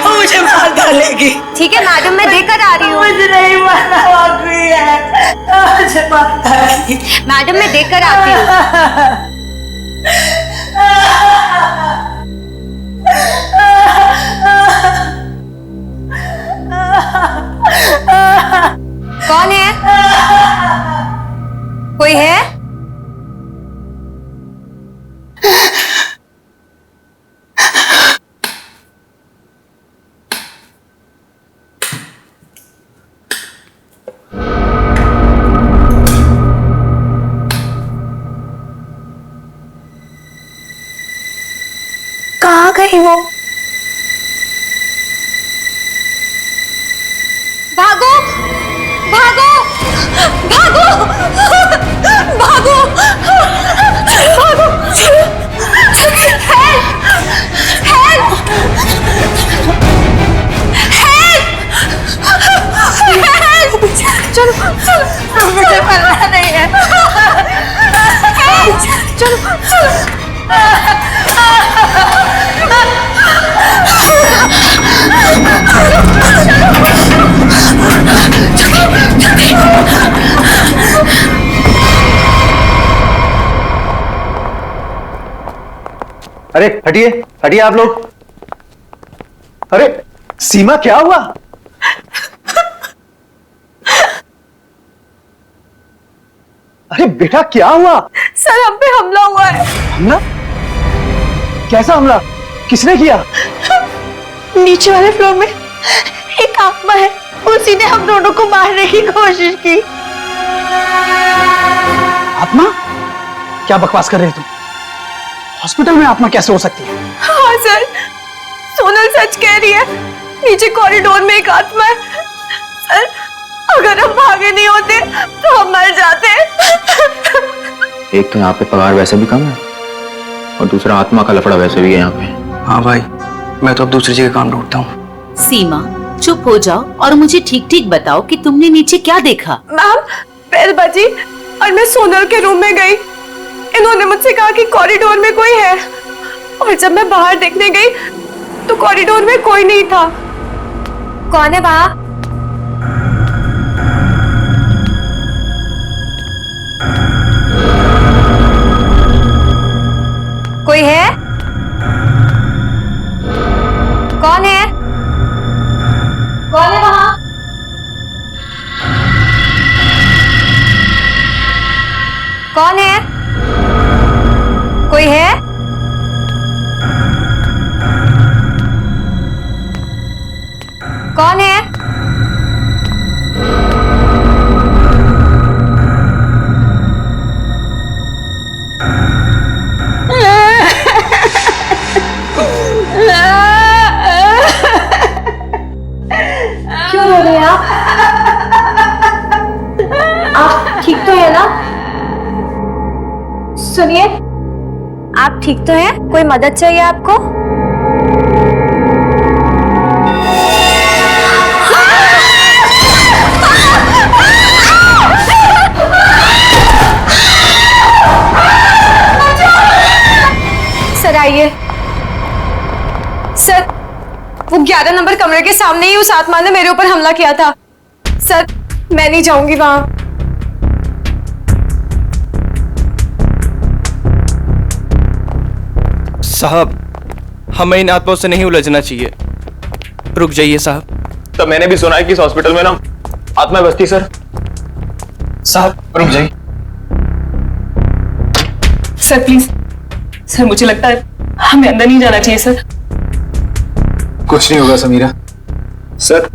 वो मुझे मार डालेगी। ठीक है मैडम, मैं देकर आ रही हूँ। मुझे नहीं मारना है, मुझे मार डालेगी। मैडम मैं देकर आती हूँ। कौन है? कोई है? कहाँ गई वो? भागो भागो भागो भागो भागो, हेल्प हेल्प हेल्प, चलो चलो, मुझे मरना नहीं है। चलो चलो। अरे हटिए हटिए आप लोग। अरे सीमा, क्या हुआ? अरे बेटा, क्या हुआ? सर, हम पे हमला हुआ है। हमला? कैसा हमला? किसने किया? नीचे वाले फ्लोर में एक आत्मा है, उसी ने हम दोनों को मारने की कोशिश की। आत्मा? क्या बकवास कर रहे तुम? हॉस्पिटल में आत्मा कैसे हो सकती है? हाँ सर, सोनल सच कह रही है, नीचे कॉरिडोर में एक आत्मा है। सर, अगर हम भागे नहीं होते तो हम मर जाते। एक तो यहाँ पे पगार वैसे भी कम है और दूसरा आत्मा का लफड़ा वैसे भी है यहाँ पे। हाँ भाई, मैं तो अब दूसरी जगह काम ढूंढता हूँ। सीमा, चुप हो जाओ और मुझे ठीक ठीक बताओ कि तुमने नीचे क्या देखा? मैम, बेल बजी और मैं सोनल के रूम में गई। इन्होंने मुझसे कहा कि कॉरिडोर में कोई है, और जब मैं बाहर देखने गई तो कॉरिडोर में कोई नहीं था। कौन है वहाँ? कोई है? कौन है? कौन है वहाँ? कौन है? कोई है? कौन है? क्यों रो रहे हैं आप? आप ठीक तो है ना? सुनिए, आप ठीक तो हैं? कोई मदद चाहिए आपको? सर आइए। सर, वो 11 नंबर कमरे के सामने ही उस आत्मा ने मेरे ऊपर हमला किया था। सर, मैं नहीं जाऊंगी वहां। साहब, हमें इन आत्माओं से नहीं उलझना चाहिए। रुक जाइए साहब। तो मैंने भी सुना है कि इस हॉस्पिटल में ना आत्मा बसती। सर साहब रुक जाइए। सर प्लीज, सर मुझे लगता है हमें अंदर नहीं जाना चाहिए। सर कुछ नहीं होगा समीरा। सर,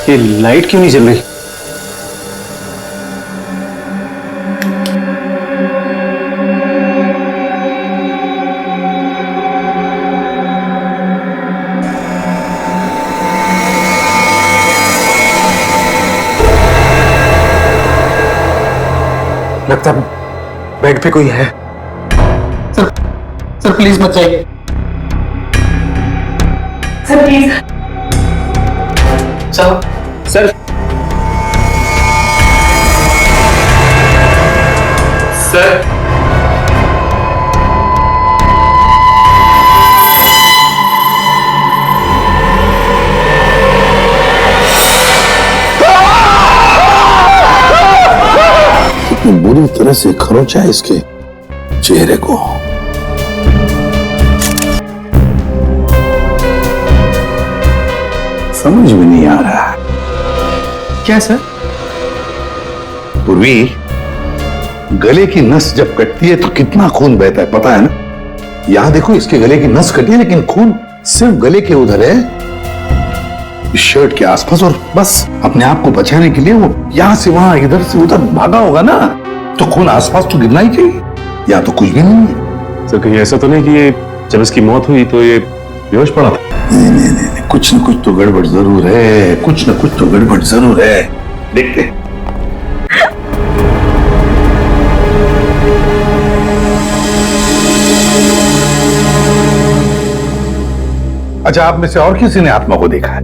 ये लाइट क्यों नहीं जल रही? लगता है बेड पे कोई है। सर प्लीज मत जाइए। Sir please. साहब, सर सर कितनी बुरी तरह से खरोंचा है इसके चेहरे को। समझ में नहीं आ रहा। क्या सर? पूर्वी, गले की नस जब कटती है तो कितना खून बहता है पता है ना? यहां देखो, इसके गले की नस कटी है लेकिन खून सिर्फ गले के उधर है, इस शर्ट के आसपास, और बस अपने आप को बचाने के लिए वो यहां से वहां इधर से उधर भागा होगा ना, तो खून आसपास तो गिरना ही चाहिए, या तो कुछ भी नहीं है। सर कहीं ऐसा तो नहीं कि ये जब इसकी मौत हुई तो ये बेहोश पड़ा था? नहीं नहीं नहीं, कुछ न कुछ तो गड़बड़ जरूर है, कुछ न कुछ तो गड़बड़ जरूर है। देखते हैं। अच्छा, आप में से और किसी ने आत्मा को देखा है?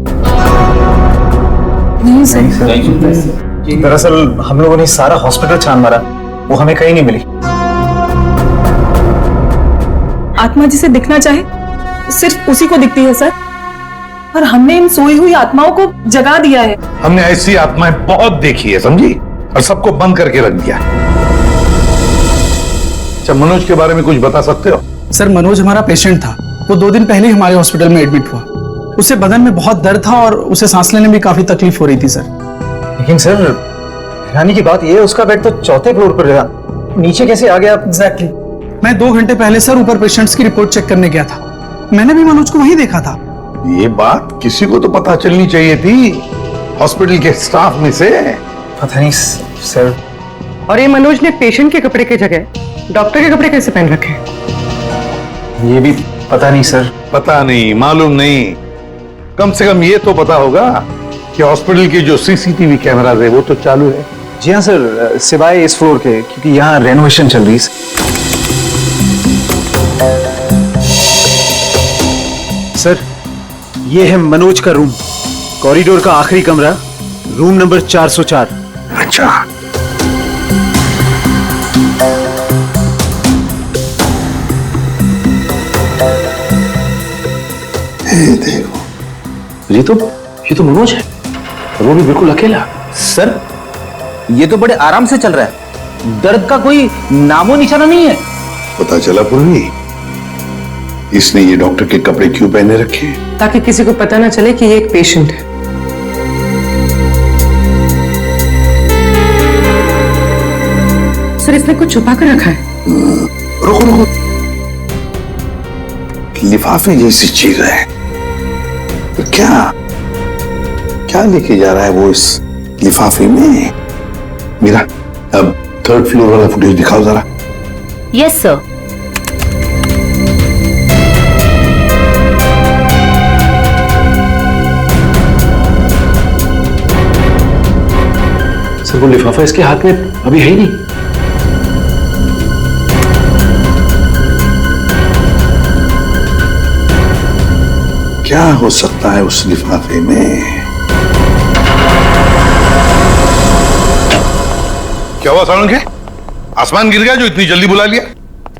नहीं सर। दरअसल हम लोगों ने सारा हॉस्पिटल छान मारा, वो हमें कहीं नहीं मिली। आत्मा जिसे दिखना चाहे सिर्फ उसी को दिखती है सर, और हमने इन सोई हुई आत्माओं को जगा दिया है। हमने ऐसी आत्माएं बहुत देखी है, समझी, और सबको बंद करके रख दिया। अच्छा, मनोज के बारे में कुछ बता सकते हो? सर, मनोज हमारा पेशेंट था। वो 2 दिन पहले ही हमारे हॉस्पिटल में एडमिट हुआ। उसे बदन में बहुत दर्द था और उसे सांस लेने में काफी तकलीफ हो रही थी सर। लेकिन सर, हैरानी की बात यह है उसका बेड तो 4थे फ्लोर पर था, नीचे कैसे आ गया? एग्जैक्टली। मैं 2 घंटे पहले सर ऊपर पेशेंट्स की रिपोर्ट चेक करने गया था। मैंने भी मनोज को वहीं देखा था। ये बात किसी को तो पता चलनी चाहिए थी, हॉस्पिटल के स्टाफ में से। पता नहीं सर। और ये मनोज ने पेशेंट के कपड़े की जगह डॉक्टर के कपड़े कैसे पहन रखे? ये भी पता नहीं सर। पता नहीं, मालूम नहीं, कम से कम ये तो पता होगा कि हॉस्पिटल के जो सीसीटीवी कैमरास है वो तो चालू है। जी हाँ सर, सिवाय इस फ्लोर के, क्योंकि यहाँ रेनोवेशन चल रही है। सर ये है मनोज का रूम, कॉरिडोर का आखिरी कमरा, रूम नंबर 404। अच्छा, देखो ये तो मनोज है, और वो भी बिल्कुल अकेला। सर ये तो बड़े आराम से चल रहा है, दर्द का कोई नामो निशाना नहीं है। पता चला पूर्वी, इसने ये डॉक्टर के कपड़े क्यों पहने रखे? ताकि किसी को पता ना चले कि ये एक पेशेंट है। सर इसने कुछ छुपा कर रखा है। रुको, लिफाफे जैसी चीज है, तो क्या लेके जा रहा है वो इस लिफाफे में? मीरा, अब 3rd फ्लोर वाला फुटेज दिखाओ जरा। Yes sir. सर वो लिफाफा इसके हाथ में अभी है ही नहीं। क्या हो सकता है उस लिफाफे में? क्या हुआ सालुंखे? आसमान गिर गया जो इतनी जल्दी बुला लिया?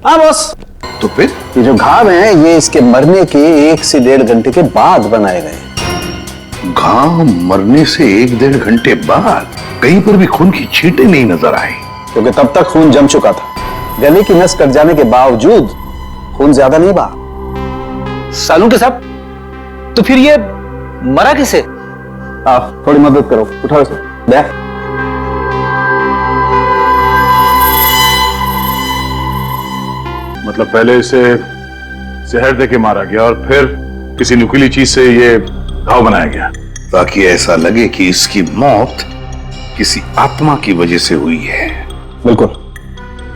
हाँ बॉस। तो फिर ये जो घाव हैं ये इसके मरने के 1 से 1.5 घंटे के बाद बनाए गए। घाव मरने से 1-1.5 घंटे बाद? कहीं पर भी खून की छींटे नहीं नजर आई। क्योंकि तब तक खून जम चुका था। गले की नस कट जाने के बावजूद खून ज्यादा नहीं बहा। सालुंखे साहब, तो फिर ये मरा कैसे? आप थोड़ी मदद करो, उठाओ इसे। बैठ। मतलब पहले इसे जहर देके मारा गया और फिर किसी नुकीली चीज से ये घाव बनाया गया, ताकि ऐसा लगे कि इसकी मौत किसी आत्मा की वजह से हुई है। बिल्कुल।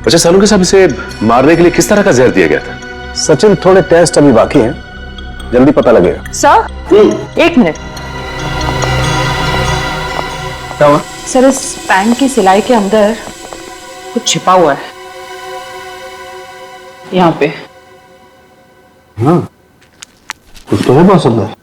अच्छा सालुंखे साहब, इसे मारने के लिए किस तरह का जहर दिया गया था? सचिन, थोड़े टेस्ट अभी बाकी हैं, जल्दी पता लगेगा। Sir 1 minute. क्या हुआ? सर इस पैंट की सिलाई के अंदर कुछ छिपा हुआ है, यहाँ पे। हाँ, कुछ तो है बॉस अंदर।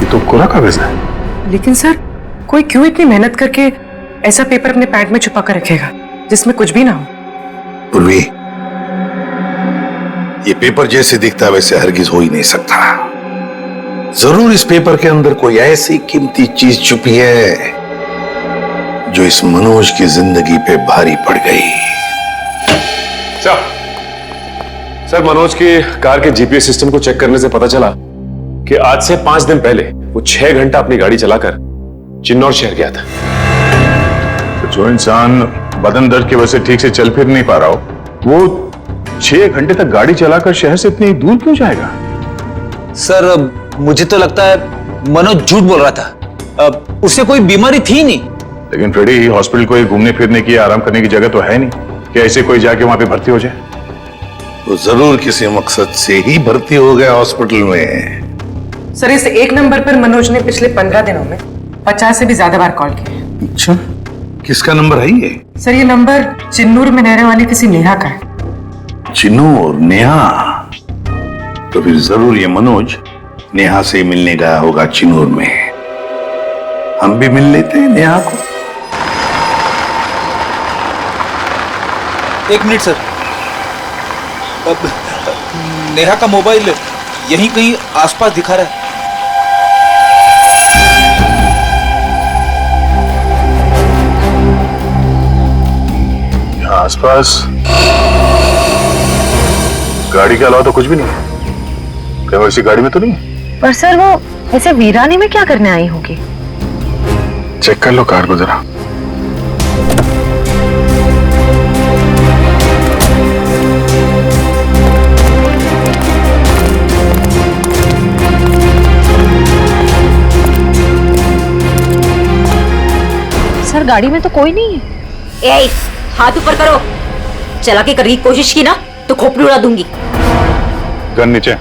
तो कोरा कागज है। लेकिन सर कोई क्यों इतनी मेहनत करके ऐसा पेपर अपने पैंट में छुपा कर रखेगा जिसमें कुछ भी ना हो? पूर्वी, ये पेपर जैसे दिखता है वैसे हरगिज हो ही नहीं सकता। जरूर इस पेपर के अंदर कोई ऐसी कीमती चीज छुपी है जो इस मनोज की जिंदगी पे भारी पड़ गई। सर मनोज की कार के जीपीएस सिस्टम को चेक करने से पता चला कि आज से 5 दिन पहले वो 6 घंटा अपनी गाड़ी चलाकर चिन्नौर शहर गया था। तो जो इंसान बदन दर्द की वजह से ठीक से चल फिर नहीं पा रहा हो, वो 6 घंटे तक गाड़ी चलाकर शहर से इतनी दूर क्यों जाएगा? सर मुझे तो लगता है मनोज झूठ बोल रहा था, उसे कोई बीमारी थी नहीं। लेकिन फ्रेडी, हॉस्पिटल कोई घूमने फिरने की आराम करने की जगह तो है नहीं कि ऐसे कोई जाके वहां पे भर्ती हो जाए। तो जरूर किसी मकसद से ही भर्ती हो गया हॉस्पिटल में। सर इस 1 नंबर पर मनोज ने पिछले 15 दिनों में 50 से भी ज्यादा बार कॉल किए। अच्छा, किसका नंबर है ये? सर ये नंबर चिन्नूर में रहने वाली किसी नेहा का है। चिन्नूर? नेहा? तो फिर जरूर ये मनोज नेहा से मिलने गया होगा चिन्नूर में। हम भी मिल लेते हैं नेहा को। एक मिनट सर, अब नेहा का मोबाइल यहीं कहीं आसपास दिखा रहा है। यहाँ आसपास गाड़ी के अलावा तो कुछ भी नहीं है। क्या वो इसी गाड़ी में तो नहीं है? पर सर वो ऐसे वीरानी में क्या करने आई होगी? चेक कर लो कार को जरा। सर गाड़ी में तो कोई नहीं है। ए, हाथ ऊपर करो। चला के करने की कोशिश की ना तो खोपड़ी उड़ा दूंगी। गन नीचे।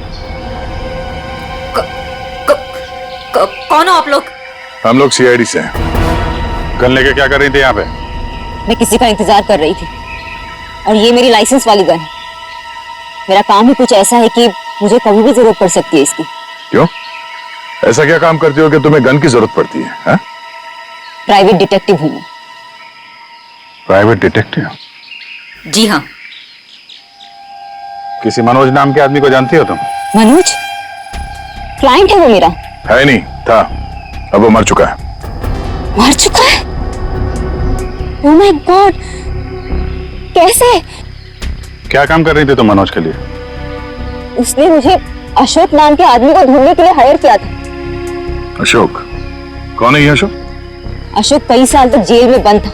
कौन हो आप लोग? हम लोग सीआईडी से हैं। गन लेके क्या कर रही थी यहाँ पे? मैं किसी का इंतजार कर रही थी और ये मेरी लाइसेंस वाली गन है। मेरा काम ही कुछ ऐसा है कि मुझे कभी भी जरूरत पड़ सकती है इसकी। क्यों? ऐसा क्या काम करती हो कि तुम्हें गन की जरूरत पड़ती है? हा? प्राइवेट डिटेक्टिव हूँ मैं। Private detective? जी हाँ। किसी मनोज नाम के आदमी को जानती हो तुम? मनोज? क्लाइंट है वो मेरा। है नहीं था, अब वो मर चुका है। मर चुका है? ओह माय गॉड, कैसे? क्या काम कर रही थी तुम मनोज के लिए? उसने मुझे अशोक नाम के आदमी को ढूंढने के लिए हायर किया था। अशोक? कौन है ये अशोक? अशोक कई साल तक जेल में बंद था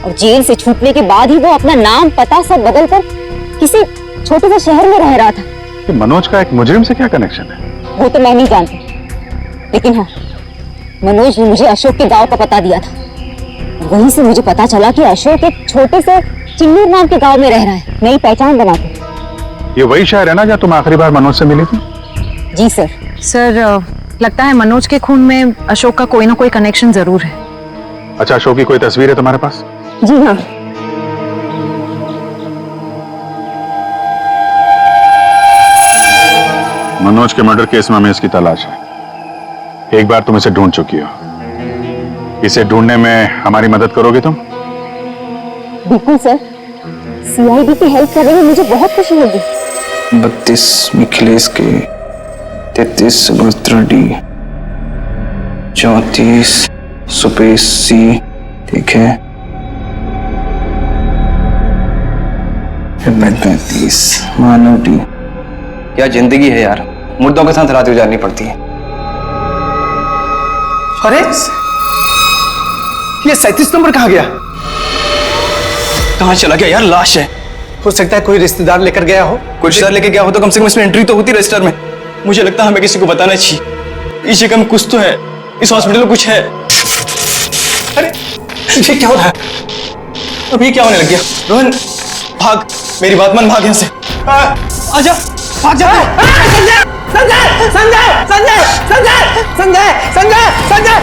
और जेल से छूटने के बाद ही वो अपना नाम पता सब बदलकर किसी छोटे से शहर में रह रहा था। कि मनोज का एक मुजरिम से क्या कनेक्शन है? वो तो मैं नहीं जानती, लेकिन हाँ, मनोज ने मुझे अशोक के गांव का पता दिया था। वहीं से मुझे पता चला कि अशोक एक छोटे से चिन्नूर नाम के गांव में रह रहा है, नई पहचान बना के। ये वही शहर है ना जहाँ तुम आखिरी बार मनोज से मिली थी? जी सर। सर लगता है मनोज के खून में अशोक का कोई ना कोई कनेक्शन जरूर है। अच्छा, अशोक की कोई तस्वीर है तुम्हारे पास? जी हाँ। मनोज के मर्डर केस में हमें इसकी तलाश है। एक बार तुम इसे ढूंढ चुकी हो, इसे ढूंढने में हमारी मदद करोगे तुम? बिल्कुल सर, सीआईडी की हेल्प करने में मुझे बहुत खुशी होगी। 32 मिखिलेश के, 33 सुभद्रा डी, 34 सुपेश सी, ठीक है, 35 मानव डी। क्या जिंदगी है यार, मुर्दों के साथ रात गुजारनी पड़ती है। अरे ये 37 नंबर कहाँ गया? कहाँ चला गया यार? लाश है। हो सकता है कोई रिश्तेदार लेकर गया हो। कोई रिश्तेदार लेके गया हो तो कम से कम इसमें एंट्री तो होती रजिस्टर में। मुझे लगता है हमें किसी को बताना चाहिए। इस जगह में कुछ तो है, इस हॉस्पिटल में कुछ है। अरे ये क्या हो रहा है? अब ये क्या होने लग गया? रोहन भाग, मेरी बात मान, भाग यहाँ से। आजा, भाग जा। संजय संजय संजय संजय संजय संजय संजय संजय।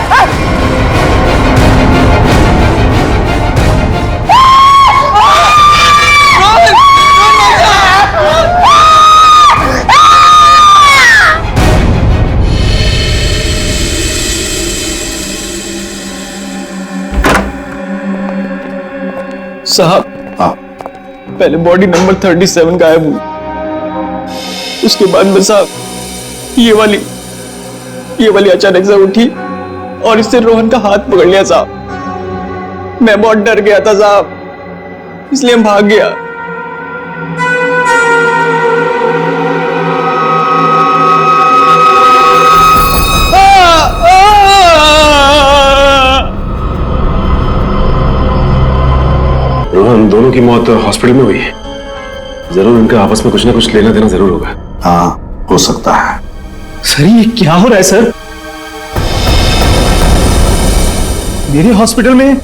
साहब, पहले बॉडी नंबर 37 गायब हुई, उसके बाद में साहब ये वाली अचानक से उठी और इससे रोहन का हाथ पकड़ लिया साहब। मैं बहुत डर गया था साहब, इसलिए हम भाग गया। रोहन, दोनों की मौत हॉस्पिटल में हुई है। जरूर इनका आपस में कुछ ना कुछ लेना देना जरूर होगा। हाँ, हो सकता है। सर ये क्या हो रहा है सर? मेरे हॉस्पिटल में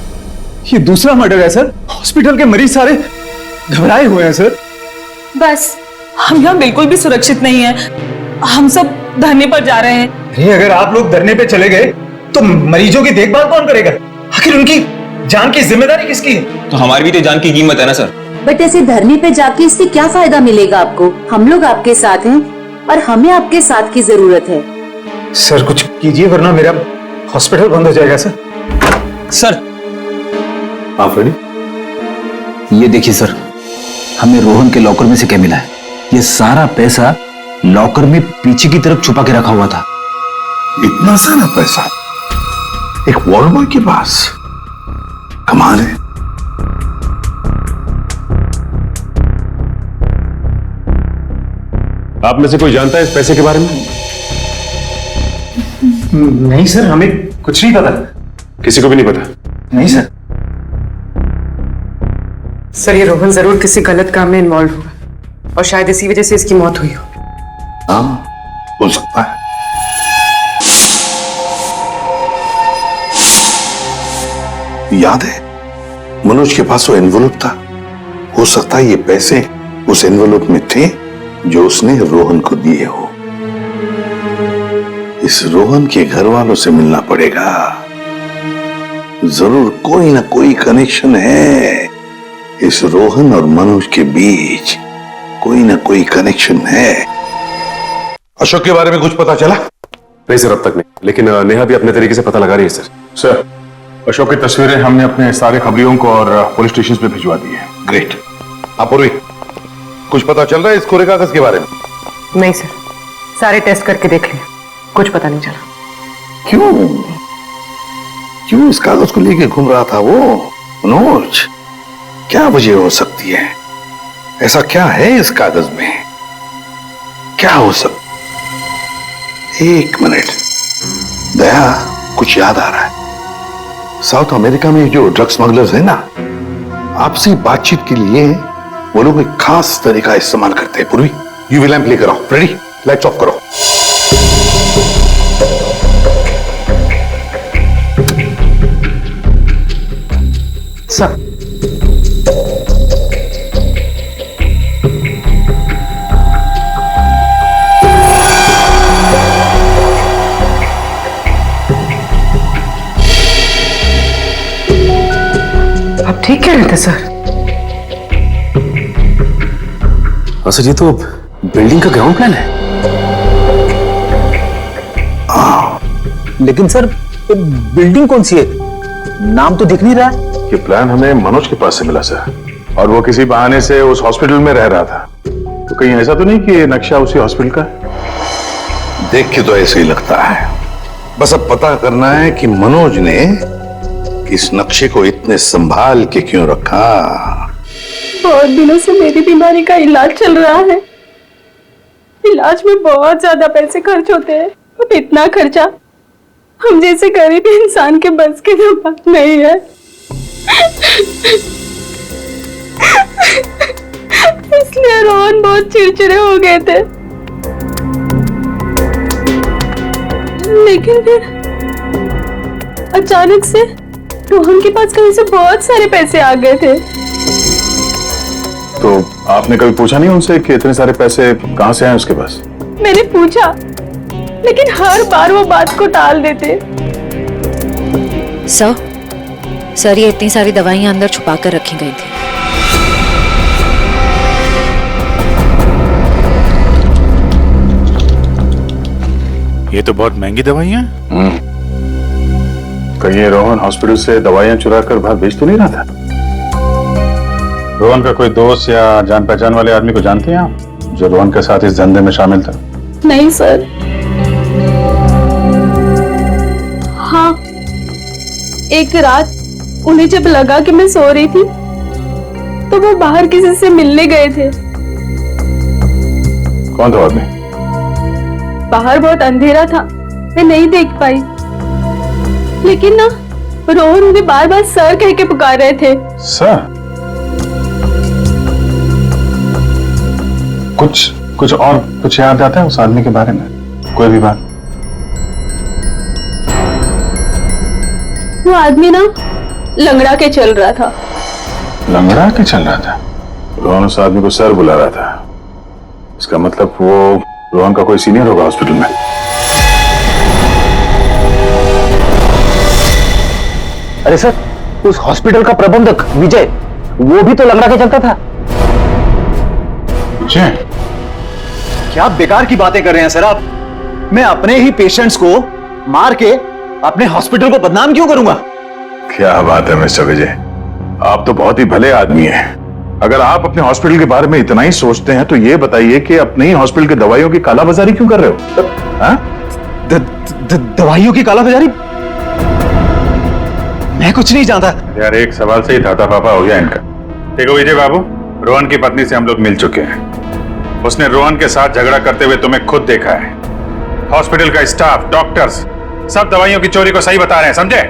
ये दूसरा मर्डर है सर। हॉस्पिटल के मरीज सारे घबराए हुए हैं सर। बस हम यहाँ बिल्कुल भी सुरक्षित नहीं है। हम सब धरने पर जा रहे हैं। अरे अगर आप लोग धरने पे चले गए तो मरीजों की देखभाल कौन करेगा? आखिर उनकी जान की जिम्मेदारी किसकी है? तो हमारी भी तो जान की कीमत है ना सर। बट ऐसे धरने पे जाके इससे क्या फायदा मिलेगा आपको? हम लोग आपके साथ हैं और हमें आपके साथ की जरूरत है। सर कुछ कीजिए वरना मेरा हॉस्पिटल बंद हो जाएगा सर। सर हाँ फ्रेडी, ये देखिए सर, हमें रोहन के लॉकर में से क्या मिला है? ये सारा पैसा लॉकर में पीछे की तरफ छुपा के रखा हुआ था। इतना सारा पैसा एक वॉल बॉय के पास? कमाल है। आप में से कोई जानता है इस पैसे के बारे में? नहीं सर, हमें कुछ नहीं पता। किसी को भी नहीं पता? नहीं सर। सर ये रोहन जरूर किसी गलत काम में इन्वॉल्व हुआ और शायद इसी वजह से इसकी मौत हुई हो। हाँ, हो सकता है। याद है मनोज के पास वो एनवेलप था? हो सकता है ये पैसे उस एनवेलप में थे जो उसने रोहन को दिए हो। इस रोहन के घर वालों से मिलना पड़ेगा। जरूर कोई ना कोई कनेक्शन है इस रोहन और मनोज के बीच, कोई ना कोई कनेक्शन है। अशोक के बारे में कुछ पता चला? नहीं सर, अब तक नहीं, लेकिन नेहा भी अपने तरीके से पता लगा रही है सर। सर, अशोक की तस्वीरें हमने अपने सारे खबरियों को और पुलिस स्टेशन पे भिजवा दी है। ग्रेट। अपूर्वी, कुछ पता चल रहा है इस कोरे कागज के बारे में? नहीं सर, सारे टेस्ट करके देख लिए, कुछ पता नहीं चला। क्यों इस कागज को लेके घूम रहा था वो मनोज? क्या वजह हो सकती है? ऐसा क्या है इस कागज में? क्या हो सकता? एक मिनट दया, कुछ याद आ रहा है। साउथ अमेरिका में जो ड्रग स्मगलर्स है ना, आपसी बातचीत के लिए वो लोग एक खास तरीका इस्तेमाल करते हैं। पूर्वी, यूवी लैंप लेकर आओ। रेडी, लाइट्स ऑफ करो। सर आप ठीक कह रहे थे सर। सर ये तो बिल्डिंग का ग्राउंड प्लान है। लेकिन सर बिल्डिंग कौन सी है? नाम तो दिख नहीं रहा है। ये प्लान हमें मनोज के पास से मिला सर, और वो किसी बहाने से उस हॉस्पिटल में रह रहा था। तो कहीं ऐसा तो नहीं कि ये नक्शा उसी हॉस्पिटल का है? देख के तो ऐसे ही लगता है। बस अब पता करना है कि मनोज ने इस नक्शे को इतने संभाल के क्यों रखा। बहुत दिनों से मेरी बीमारी का इलाज चल रहा है। इलाज में बहुत ज्यादा पैसे खर्च होते हैं। अब इतना खर्चा हम जैसे गरीब इंसान के बस की तो बात नहीं है। इसलिए रोहन बहुत चिड़चिड़े हो गए थे। लेकिन फिर अचानक से रोहन के पास कहीं से बहुत सारे पैसे आ गए थे। तो आपने कभी पूछा नहीं उनसे कि इतने सारे पैसे कहां से आए उसके पास? मैंने पूछा, लेकिन हर बार वो बात को टाल देते। सर ये इतनी सारी दवाइयां अंदर छुपा कर रखी गई थी। ये तो बहुत महंगी दवाइयां हैं। कहीं ये रोहन हॉस्पिटल से दवाइयां चुरा कर बाहर बेच तो नहीं रहा था? रोहन का कोई दोस्त या जान पहचान वाले आदमी को जानते हैं आप, जो रोहन के साथ इस धंधे में शामिल था? नहीं सर। हाँ, एक रात उन्हें जब लगा कि मैं सो रही थी तो वो बाहर किसी से मिलने गए थे। कौन था आदमी? बाहर बहुत अंधेरा था, मैं नहीं देख पाई। लेकिन ना रोहन उन्हें बार बार सर कह के पुकार रहे थे। सर? कुछ और कुछ याद आता है उस आदमी के बारे में? कोई भी बात? वो आदमी ना लंगड़ा के चल रहा था। लंगड़ा के चल रहा था? रोहन उस आदमी को सर बुला रहा था। इसका मतलब वो रोहन का कोई सीनियर होगा हॉस्पिटल में। अरे सर, उस हॉस्पिटल का प्रबंधक विजय, वो भी तो लंगड़ा के चलता था। क्या बेकार की बातें कर रहे हैं सर आप? मैं अपने ही पेशेंट्स को मार के अपने हॉस्पिटल को बदनाम क्यों करूंगा? क्या बात है मिस्टर विजय, आप तो बहुत ही भले आदमी हैं। अगर आप अपने हॉस्पिटल के बारे में इतना ही सोचते हैं तो ये बताइए कि अपने ही हॉस्पिटल के दवाइयों की कालाबाजारी क्यों कर रहे हो? दवाइयों की कालाबाजारी? मैं कुछ नहीं जानता यार। एक सवाल से ही थाता पापा हो गया इनका। देखो विजय बाबू, रोहन की पत्नी से हम लोग मिल चुके हैं। उसने रोहन के साथ झगड़ा करते हुए तुम्हें खुद देखा है। हॉस्पिटल का स्टाफ, डॉक्टर्स सब दवाइयों की चोरी को सही बता रहे हैं, समझे?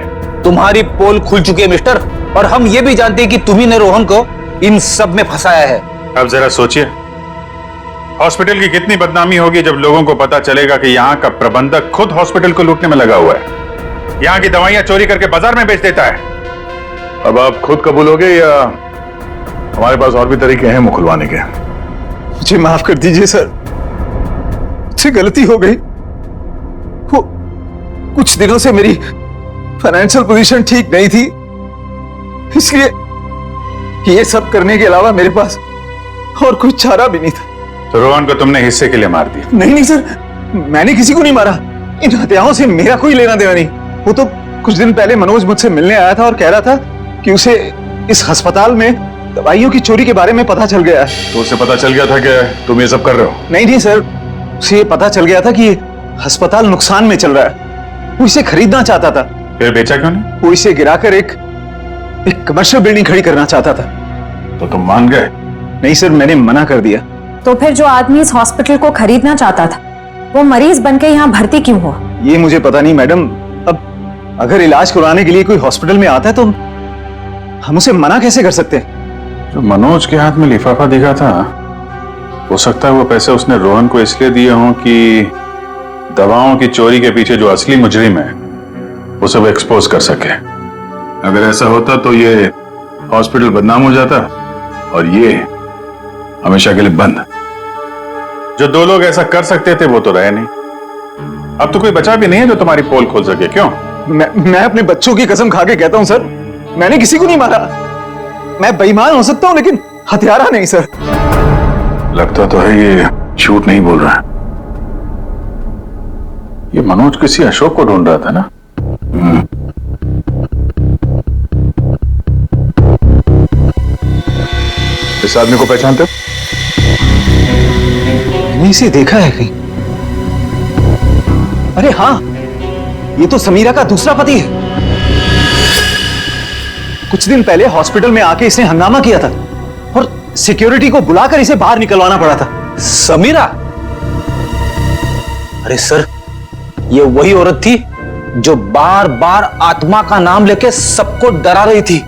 तुम्हारी पोल खुल चुकी है मिस्टर, और हम ये भी जानते हैं कि तुम्ही ने रोहन को इन सब में फंसाया है। अब जरा सोचिए, हॉस्पिटल की कितनी बदनामी होगी जब लोगों को पता चलेगा कि यहाँ का प्रबंधक खुद हॉस्पिटल को लूटने में लगा हुआ है, यहाँ की दवाइयां चोरी करके बाजार में बेच देता है। अब आप खुद कबूलोगे या हमारे पास और भी तरीके हैं मुंह खुलवाने के? मुझे माफ कर दीजिए सर, मुझसे गलती हो गई। वो कुछ दिनों से मेरी फाइनेंशियल पोजीशन ठीक नहीं थी, इसलिए ये सब करने के अलावा मेरे पास और कोई चारा भी नहीं था। तो रोहन को तुमने हिस्से के लिए मार दिया? नहीं सर, मैंने किसी को नहीं मारा। इन हत्याओं से मेरा कोई लेना देना नहीं। वो तो कुछ दिन पहले मनोज मुझसे मिलने आया था और कह रहा था कि उसे इस अस्पताल में दवाइयों की चोरी के बारे में पता चल गया है। तो उसे पता चल गया था कि तुम ये सब कर रहे हो? नहीं सर, उसे ये पता चल गया था कि अस्पताल नुकसान में चल रहा है। वो इसे खरीदना चाहता था। फिर बेचा क्यों नहीं? वो इसे गिराकर एक कमर्शियल बिल्डिंग खड़ी करना चाहता था। तो तुम मान गए? नहीं सर, मैंने मना कर दिया। तो फिर जो आदमी इस हॉस्पिटल को खरीदना चाहता था, वो मरीज बनके यहाँ भर्ती क्यों हुआ? ये मुझे पता नहीं मैडम। अब अगर इलाज करवाने के लिए कोई हॉस्पिटल में आता है तो हम उसे मना कैसे कर सकते हैं? जो मनोज के हाथ में लिफाफा दिखा था, हो सकता है वो पैसे उसने रोहन को इसलिए दिए हों कि दवाओं की चोरी के पीछे जो असली मुजरिम है उसे वो एक्सपोज कर सके। अगर ऐसा होता तो ये हॉस्पिटल बदनाम हो जाता और ये हमेशा के लिए बंद। जो दो लोग ऐसा कर सकते थे वो तो रहे नहीं। अब तो कोई बचा भी नहीं है जो तुम्हारी पोल खोल सके। क्यों? मैं अपने बच्चों की कसम खा के कहता हूं सर, मैंने किसी को नहीं मारा। मैं बेईमान हो सकता हूं लेकिन हत्यारा नहीं सर। लगता तो है ये झूठ नहीं बोल रहा है। ये मनोज किसी अशोक को ढूंढ रहा था ना? इस आदमी को पहचानते हो? मैंने इसे देखा है कहीं। अरे हाँ, ये तो समीरा का दूसरा पति है। कुछ दिन पहले हॉस्पिटल में आके इसने हंगामा किया था और सिक्योरिटी को बुलाकर इसे बाहर निकलवाना पड़ा था। समीरा? अरे सर, ये वही औरत थी जो बार बार आत्मा का नाम लेके सबको डरा रही थी।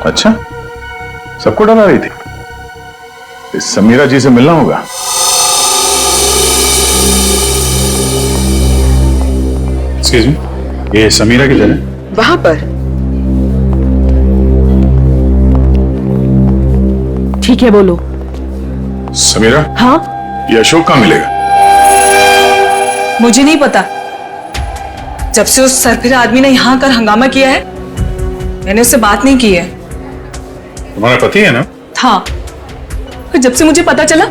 अच्छा, सबको डरा रही थी? इस समीरा जी से मिलना होगा। एक्सक्यूज मी, ये समीरा की जगह? वहां पर। ठीक है, बोलो। समीरा? हाँ? ये अशोक कहाँ मिलेगा? मुझे नहीं पता। जब से उस सरफिरा आदमी ने यहाँ कर हंगामा किया है, मैंने उससे बात नहीं की है। तुम्हारा पति है ना? हाँ, जब से मुझे पता चला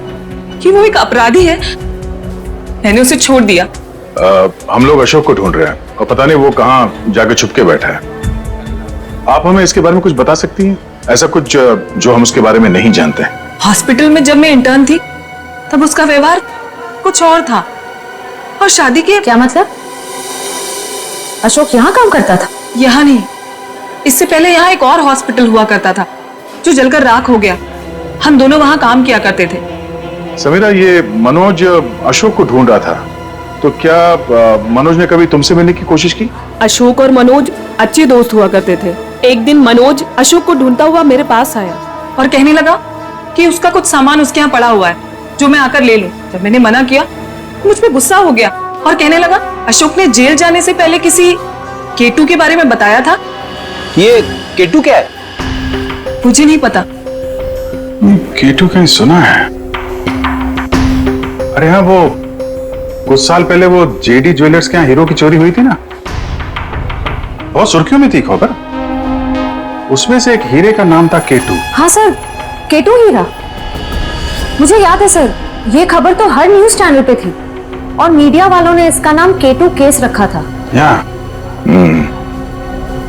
कि वो एक अपराधी है, मैंने उसे छोड़ दिया। हम लोग अशोक को ढूंढ रहे हैं और पता नहीं वो कहाँ जाके छुप के बैठा है। आप हमें इसके बारे में कुछ बता सकती हैं? ऐसा कुछ जो हम उसके बारे में नहीं जानते हैं। हॉस्पिटल में जब मैं इंटर्न थी तब उसका व्यवहार कुछ और था, और शादी के। क्या मतलब? अशोक यहाँ काम करता था? यहाँ नहीं, इससे पहले यहाँ एक और हॉस्पिटल हुआ करता था जो जलकर राख हो गया। हम दोनों वहाँ काम किया करते थे। समीरा, ये मनोज अशोक को ढूंढ रहा था, तो क्या मनोज ने कभी तुमसे मिलने की कोशिश की? अशोक और मनोज अच्छे दोस्त हुआ करते थे। एक दिन मनोज अशोक को ढूंढता हुआ मेरे पास आया और कहने लगा कि उसका कुछ सामान उसके यहाँ पड़ा हुआ है जो मैं आकर ले लूं। जब मैंने मना किया तो मुझ पे गुस्सा हो गया और कहने लगा अशोक ने जेल जाने से पहले किसी केटू के बारे में बताया था। ये केटू क्या है? मुझे नहीं पता। केटू कहीं सुना है? अरे हाँ, वो कुछ साल पहले वो जेडी ज्वेलर्स के यहाँ हीरो की चोरी हुई थी ना, बहुत सुर्खियों में थी खबर। उसमें से एक हीरे का नाम था केटू। हाँ सर, केटू हीरा। मुझे याद है सर, ये खबर तो हर न्यूज चैनल पे थी और मीडिया वालों ने इसका नाम केटू केस रखा था।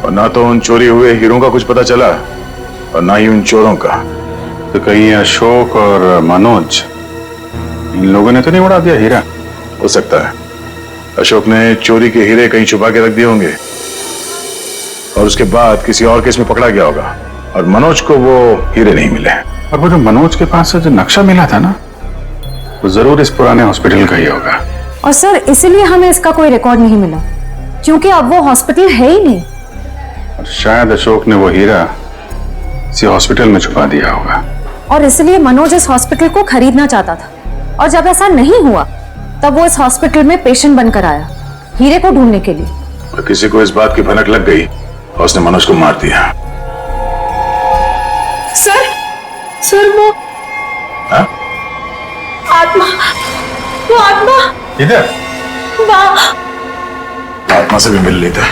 और ना तो उन चोरी हुए हीरों का कुछ पता चला और ना ही उन चोरों का। तो कहीं अशोक और मनोज, इन लोगों ने तो नहीं उड़ा दिया हीरा? हो सकता है अशोक ने चोरी के हीरे कहीं छुपा के रख दिए होंगे और उसके बाद किसी और केस में पकड़ा गया होगा और मनोज को वो हीरे नहीं मिले। और वो जो मनोज के पास से जो नक्शा मिला था ना, वो जरूर इस पुराने हॉस्पिटल का ही होगा। और सर इसीलिए हमें इसका कोई रिकॉर्ड नहीं मिला, क्योंकि अब वो हॉस्पिटल है ही नहीं। और शायद अशोक ने वो हीरा किसी हॉस्पिटल में छुपा दिया होगा। और इसलिए मनोज इस हॉस्पिटल को खरीदना चाहता था और जब ऐसा नहीं हुआ तब वो इस हॉस्पिटल में पेशेंट बनकर आया हीरे को ढूंढने के लिए। और किसी को इस बात की भनक लग गई और उसने मनोज को मार दिया। सर वो हाँ? आत्मा, वो आत्मा इधर वहाँ। आत्मा से भी मिल लेता।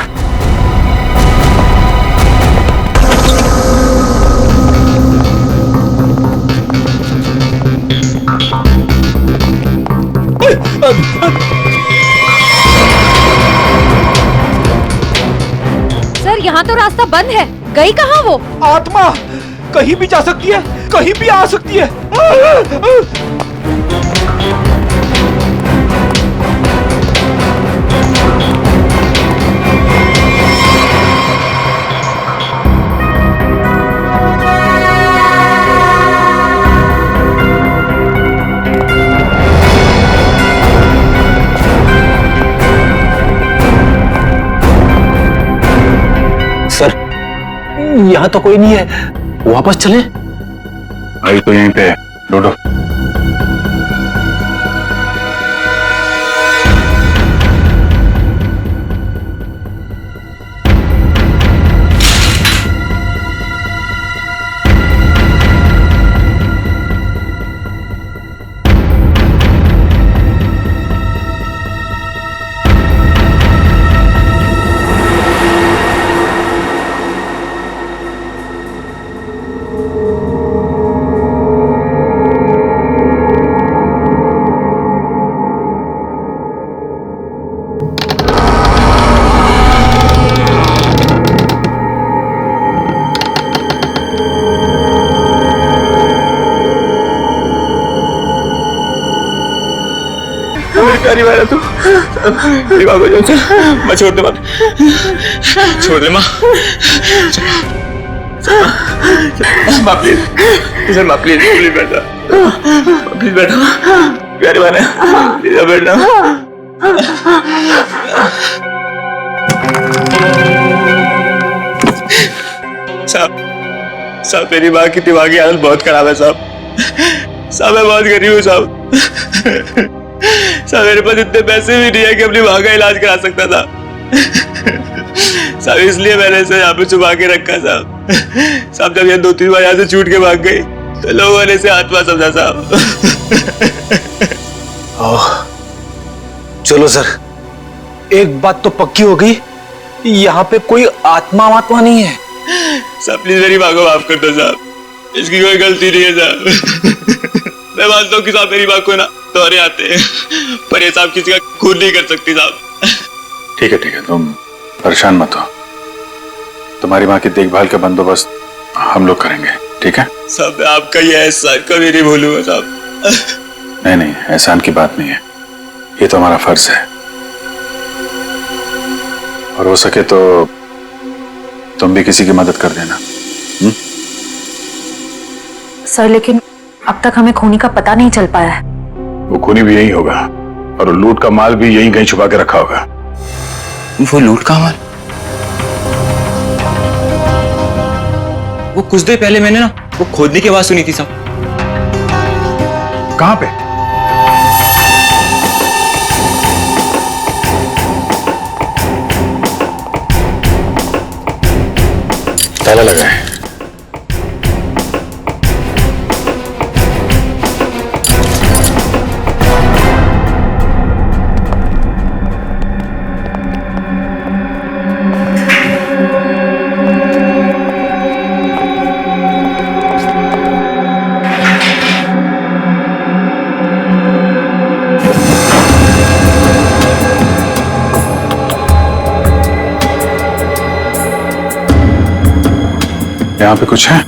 सर यहाँ तो रास्ता बंद है, गई कहाँ वो? आत्मा कहीं भी जा सकती है, कहीं भी आ सकती है। सर यहाँ तो कोई नहीं है, वापस चले? आई तो यहीं पे डोडो। प्यारी बहन तू, मेरी माँ को जो मैं छोड़ दे, छोड़ दे माँ, माँ प्लीज, माँ प्लीज प्लीज बैठा, प्लीज बैठा, प्यारी बहन प्लीज बैठना। साहब मेरी माँ की दिमागी हालत बहुत खराब है साहब, मैं बहुत गरीब हूँ साहब, मेरे पास इतने पैसे भी नहीं है कि अपनी माँ का इलाज करा सकता था साहब, इसलिए मैंने इसे यहाँ पे छुपा के रखा साहब। जब ये 2-3 बार यहाँ से छूट के भाग गई तो लोगों ने इसे आत्मा समझा साहब। चलो सर, एक बात तो पक्की हो गई, यहाँ पे कोई आत्मा नहीं है। साहब प्लीज मेरी माँ को माफ कर दो साहब, इसकी कोई गलती नहीं है साहब। मैं मानता हूँ कि साहब मेरी माँ को ना दौरे आते हैं, पर ये साहब किसी का खून नहीं कर सकती साहब। ठीक है, तुम परेशान मत हो, तुम्हारी माँ की देखभाल का बंदोबस्त हम लोग करेंगे, ठीक है? साहब मैं आपका ये एहसान कभी नहीं भूलूंगा साहब। नहीं, एहसान की बात नहीं है, ये तो हमारा फर्ज है और हो सके तो तुम भी किसी की मदद कर देना। सर लेकिन अब तक हमें खूनी का पता नहीं चल पाया है। वो खूनी भी यही होगा और लूट का माल भी यहीं कहीं छुपा के रखा होगा। वो लूट का माल? वो कुछ देर पहले मैंने ना वो खोदने की आवाज सुनी थी साहब। कहां पे? ताला लगा है। यहाँ पे कुछ है?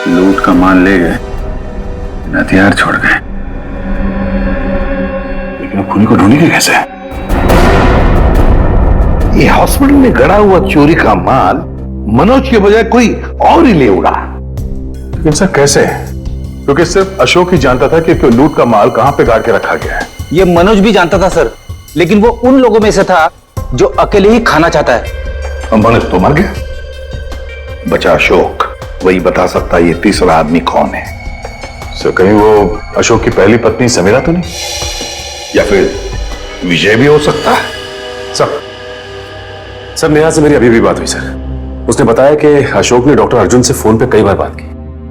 लूट का माल ले गए, हथियार छोड़ गए, लेकिन अब खूनी को ढूंढेंगे कैसे? ये हॉस्पिटल में गड़ा हुआ चोरी का माल मनोज के बजाय कोई और ही ले उड़ा। लेकिन सर कैसे? क्योंकि सिर्फ अशोक ही जानता था कि लूट का माल कहां पे गाड़ के रखा गया है। ये मनोज भी जानता था सर, लेकिन वो उन लोगों में से था जो अकेले ही खाना चाहता है। मनोज तो मर गया, बचा अशोक। वही बता सकता है ये तीसरा आदमी कौन है। सर कहीं वो अशोक की पहली पत्नी समीरा तो नहीं? या फिर विजय भी हो सकता है। सर नेहा से मेरी अभी भी बात हुई सर। उसने बताया कि अशोक ने डॉक्टर अर्जुन से फोन पे कई बार बात की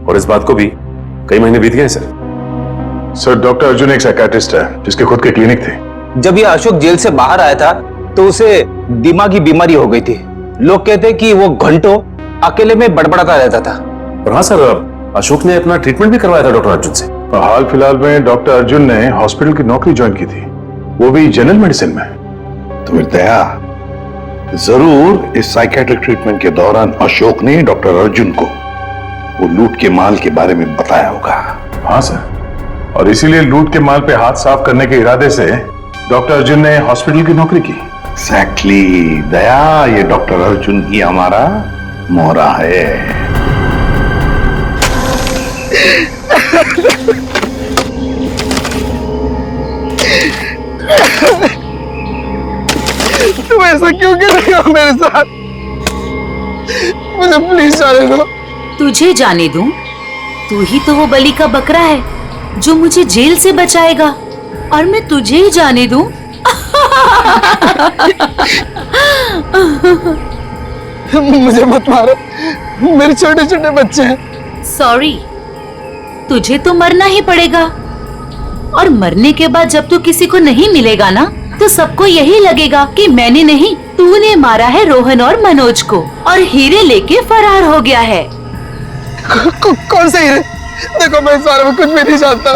और इस बात को भी कई महीने बीत गए सर। डॉक्टर अर्जुन एक साइकियाट्रिस्ट है जिसके खुद के क्लिनिक थे। जब ये अशोक जेल से बाहर आया था तो उसे दिमागी बीमारी हो गई थी। लोग कहते कि वो घंटों अकेले में बड़बड़ाता रहता था। और हाँ सर, अशोक ने अपना ट्रीटमेंट भी करवाया था डॉक्टर अर्जुन से। हाल फिलहाल में डॉक्टर अर्जुन ने हॉस्पिटल की नौकरी ज्वाइन की थी, वो भी जनरल मेडिसिन में। तो फिर दया जरूर इस साइकियाट्रिक ट्रीटमेंट के दौरान अशोक ने डॉक्टर अर्जुन को वो लूट के माल के बारे में बताया होगा। हाँ सर, और इसीलिए लूट के माल पे हाथ साफ करने के इरादे से डॉक्टर अर्जुन ने हॉस्पिटल की नौकरी की। एक्जैक्टली दया, ये डॉक्टर अर्जुन ही हमारा मोहरा है। तुम ऐसा क्यों कर रहे हो मेरे साथ? मुझे प्लीज जाने दो। तुझे जाने दूं? तू ही तो वो बलि का बकरा है जो मुझे जेल से बचाएगा, और मैं तुझे ही जाने दूं? मुझे मत मारो, मेरे छोटे छोटे बच्चे हैं। सॉरी, तुझे तो मरना ही पड़ेगा, और मरने के बाद जब तू किसी को नहीं मिलेगा ना, तो सबको यही लगेगा कि मैंने नहीं, तूने मारा है रोहन और मनोज को, और हीरे लेके फरार हो गया है। कौन से हीरे? देखो मैं इस बारे में कुछ भी नहीं जानता।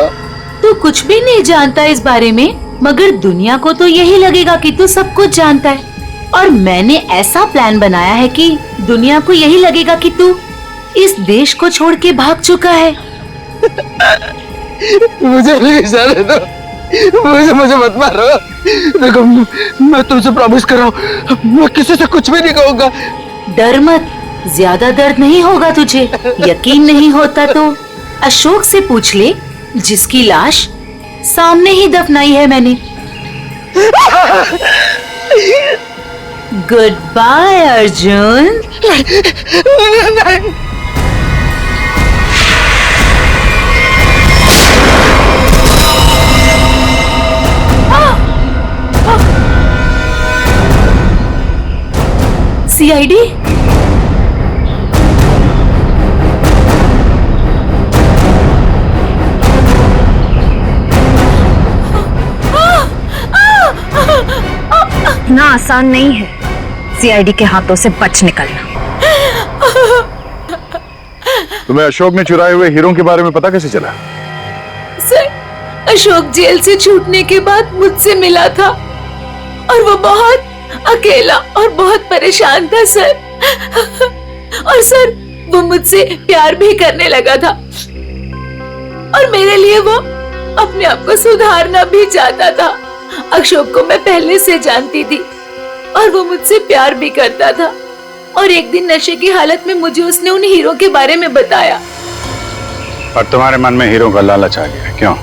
तू कुछ भी नहीं जानता इस बारे में, मगर दुनिया को तो यही लगेगा कि तू सब कुछ जानता है। और मैंने ऐसा प्लान बनाया है कि दुनिया को यही लगेगा कि तू इस देश को छोड़ के भाग चुका है। मुझे प्लीज जाने दो, मुझे मत मारो। देखो मैं तुमसे प्रॉमिस कर रहा हूँ, मैं किसी से कुछ भी नहीं कहूँगा। डर मत, ज्यादा दर्द नहीं होगा तुझे। यकीन नहीं होता तो अशोक से पूछ ले, जिसकी लाश सामने ही दफनाई है मैंने। Good bye Arjun. सीआईडी? इतना आसान नहीं है सीआईडी के हाथों से बच निकलना। तुम्हें अशोक ने चुराए हुए हीरों के बारे में पता कैसे चला? सर, अशोक जेल से छूटने के बाद मुझसे मिला था, और वो बहुत अकेला और बहुत परेशान था सर। और सर, वो मुझसे प्यार भी करने लगा था, और मेरे लिए वो अपने आप को सुधारना भी चाहता था। अशोक को मैं पहले से जानती थी, और वो मुझसे प्यार भी करता था। और एक दिन नशे की हालत में मुझे उसने उन हीरो के बारे में बताया। और तुम्हारे मन में हीरो का लालच आ गया, क्यों?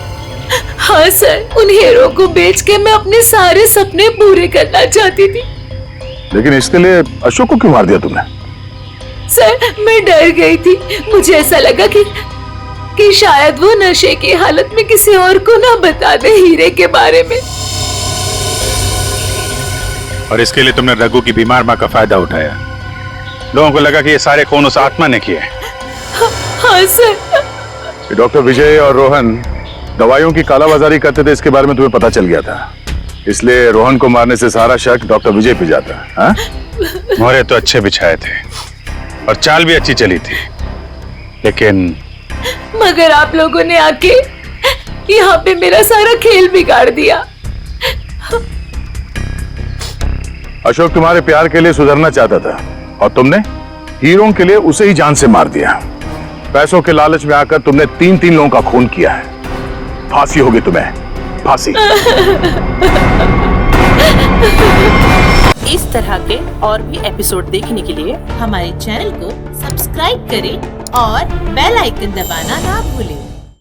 हाँ सर, उन हीरो को बेच के मैं अपने सारे सपने पूरे करना चाहती थी। लेकिन इसके लिए अशोक को क्यों मार दिया तुमने? सर, मैं डर गई थी। मुझे ऐसा लगा कि शायद वो नशे की हालत में किसी और को ना बता दे हीरे के बारे में। और इसके लिए तुमने रघु की बीमार माँ का फायदा उठाया। लोगों को लगा कि ये सारे खून उस आत्मा ने किए। हाँ सर। डॉक्टर विजय और रोहन दवाइयों की कालाबाजारी करते थे, इसके बारे में तुम्हें पता चल गया था, इसलिए रोहन को मारने से सारा शक डॉक्टर विजय पे जाता। हाँ? मोहरे तो अच्छे बिछाए थे, और चाल भी अच्छी चली थी, लेकिन मगर आप लोगों ने आके यहाँ पे मेरा सारा खेल बिगाड़ दिया। अशोक तुम्हारे प्यार के लिए सुधरना चाहता था और तुमने हीरों के लिए उसे ही जान से मार दिया। पैसों के लालच में आकर तुमने 3-3 लोगों का खून किया है। फांसी होगी तुम्हें, फांसी। इस तरह के और भी एपिसोड देखने के लिए हमारे चैनल को सब्सक्राइब करें और बेल आइकन दबाना ना भूलें।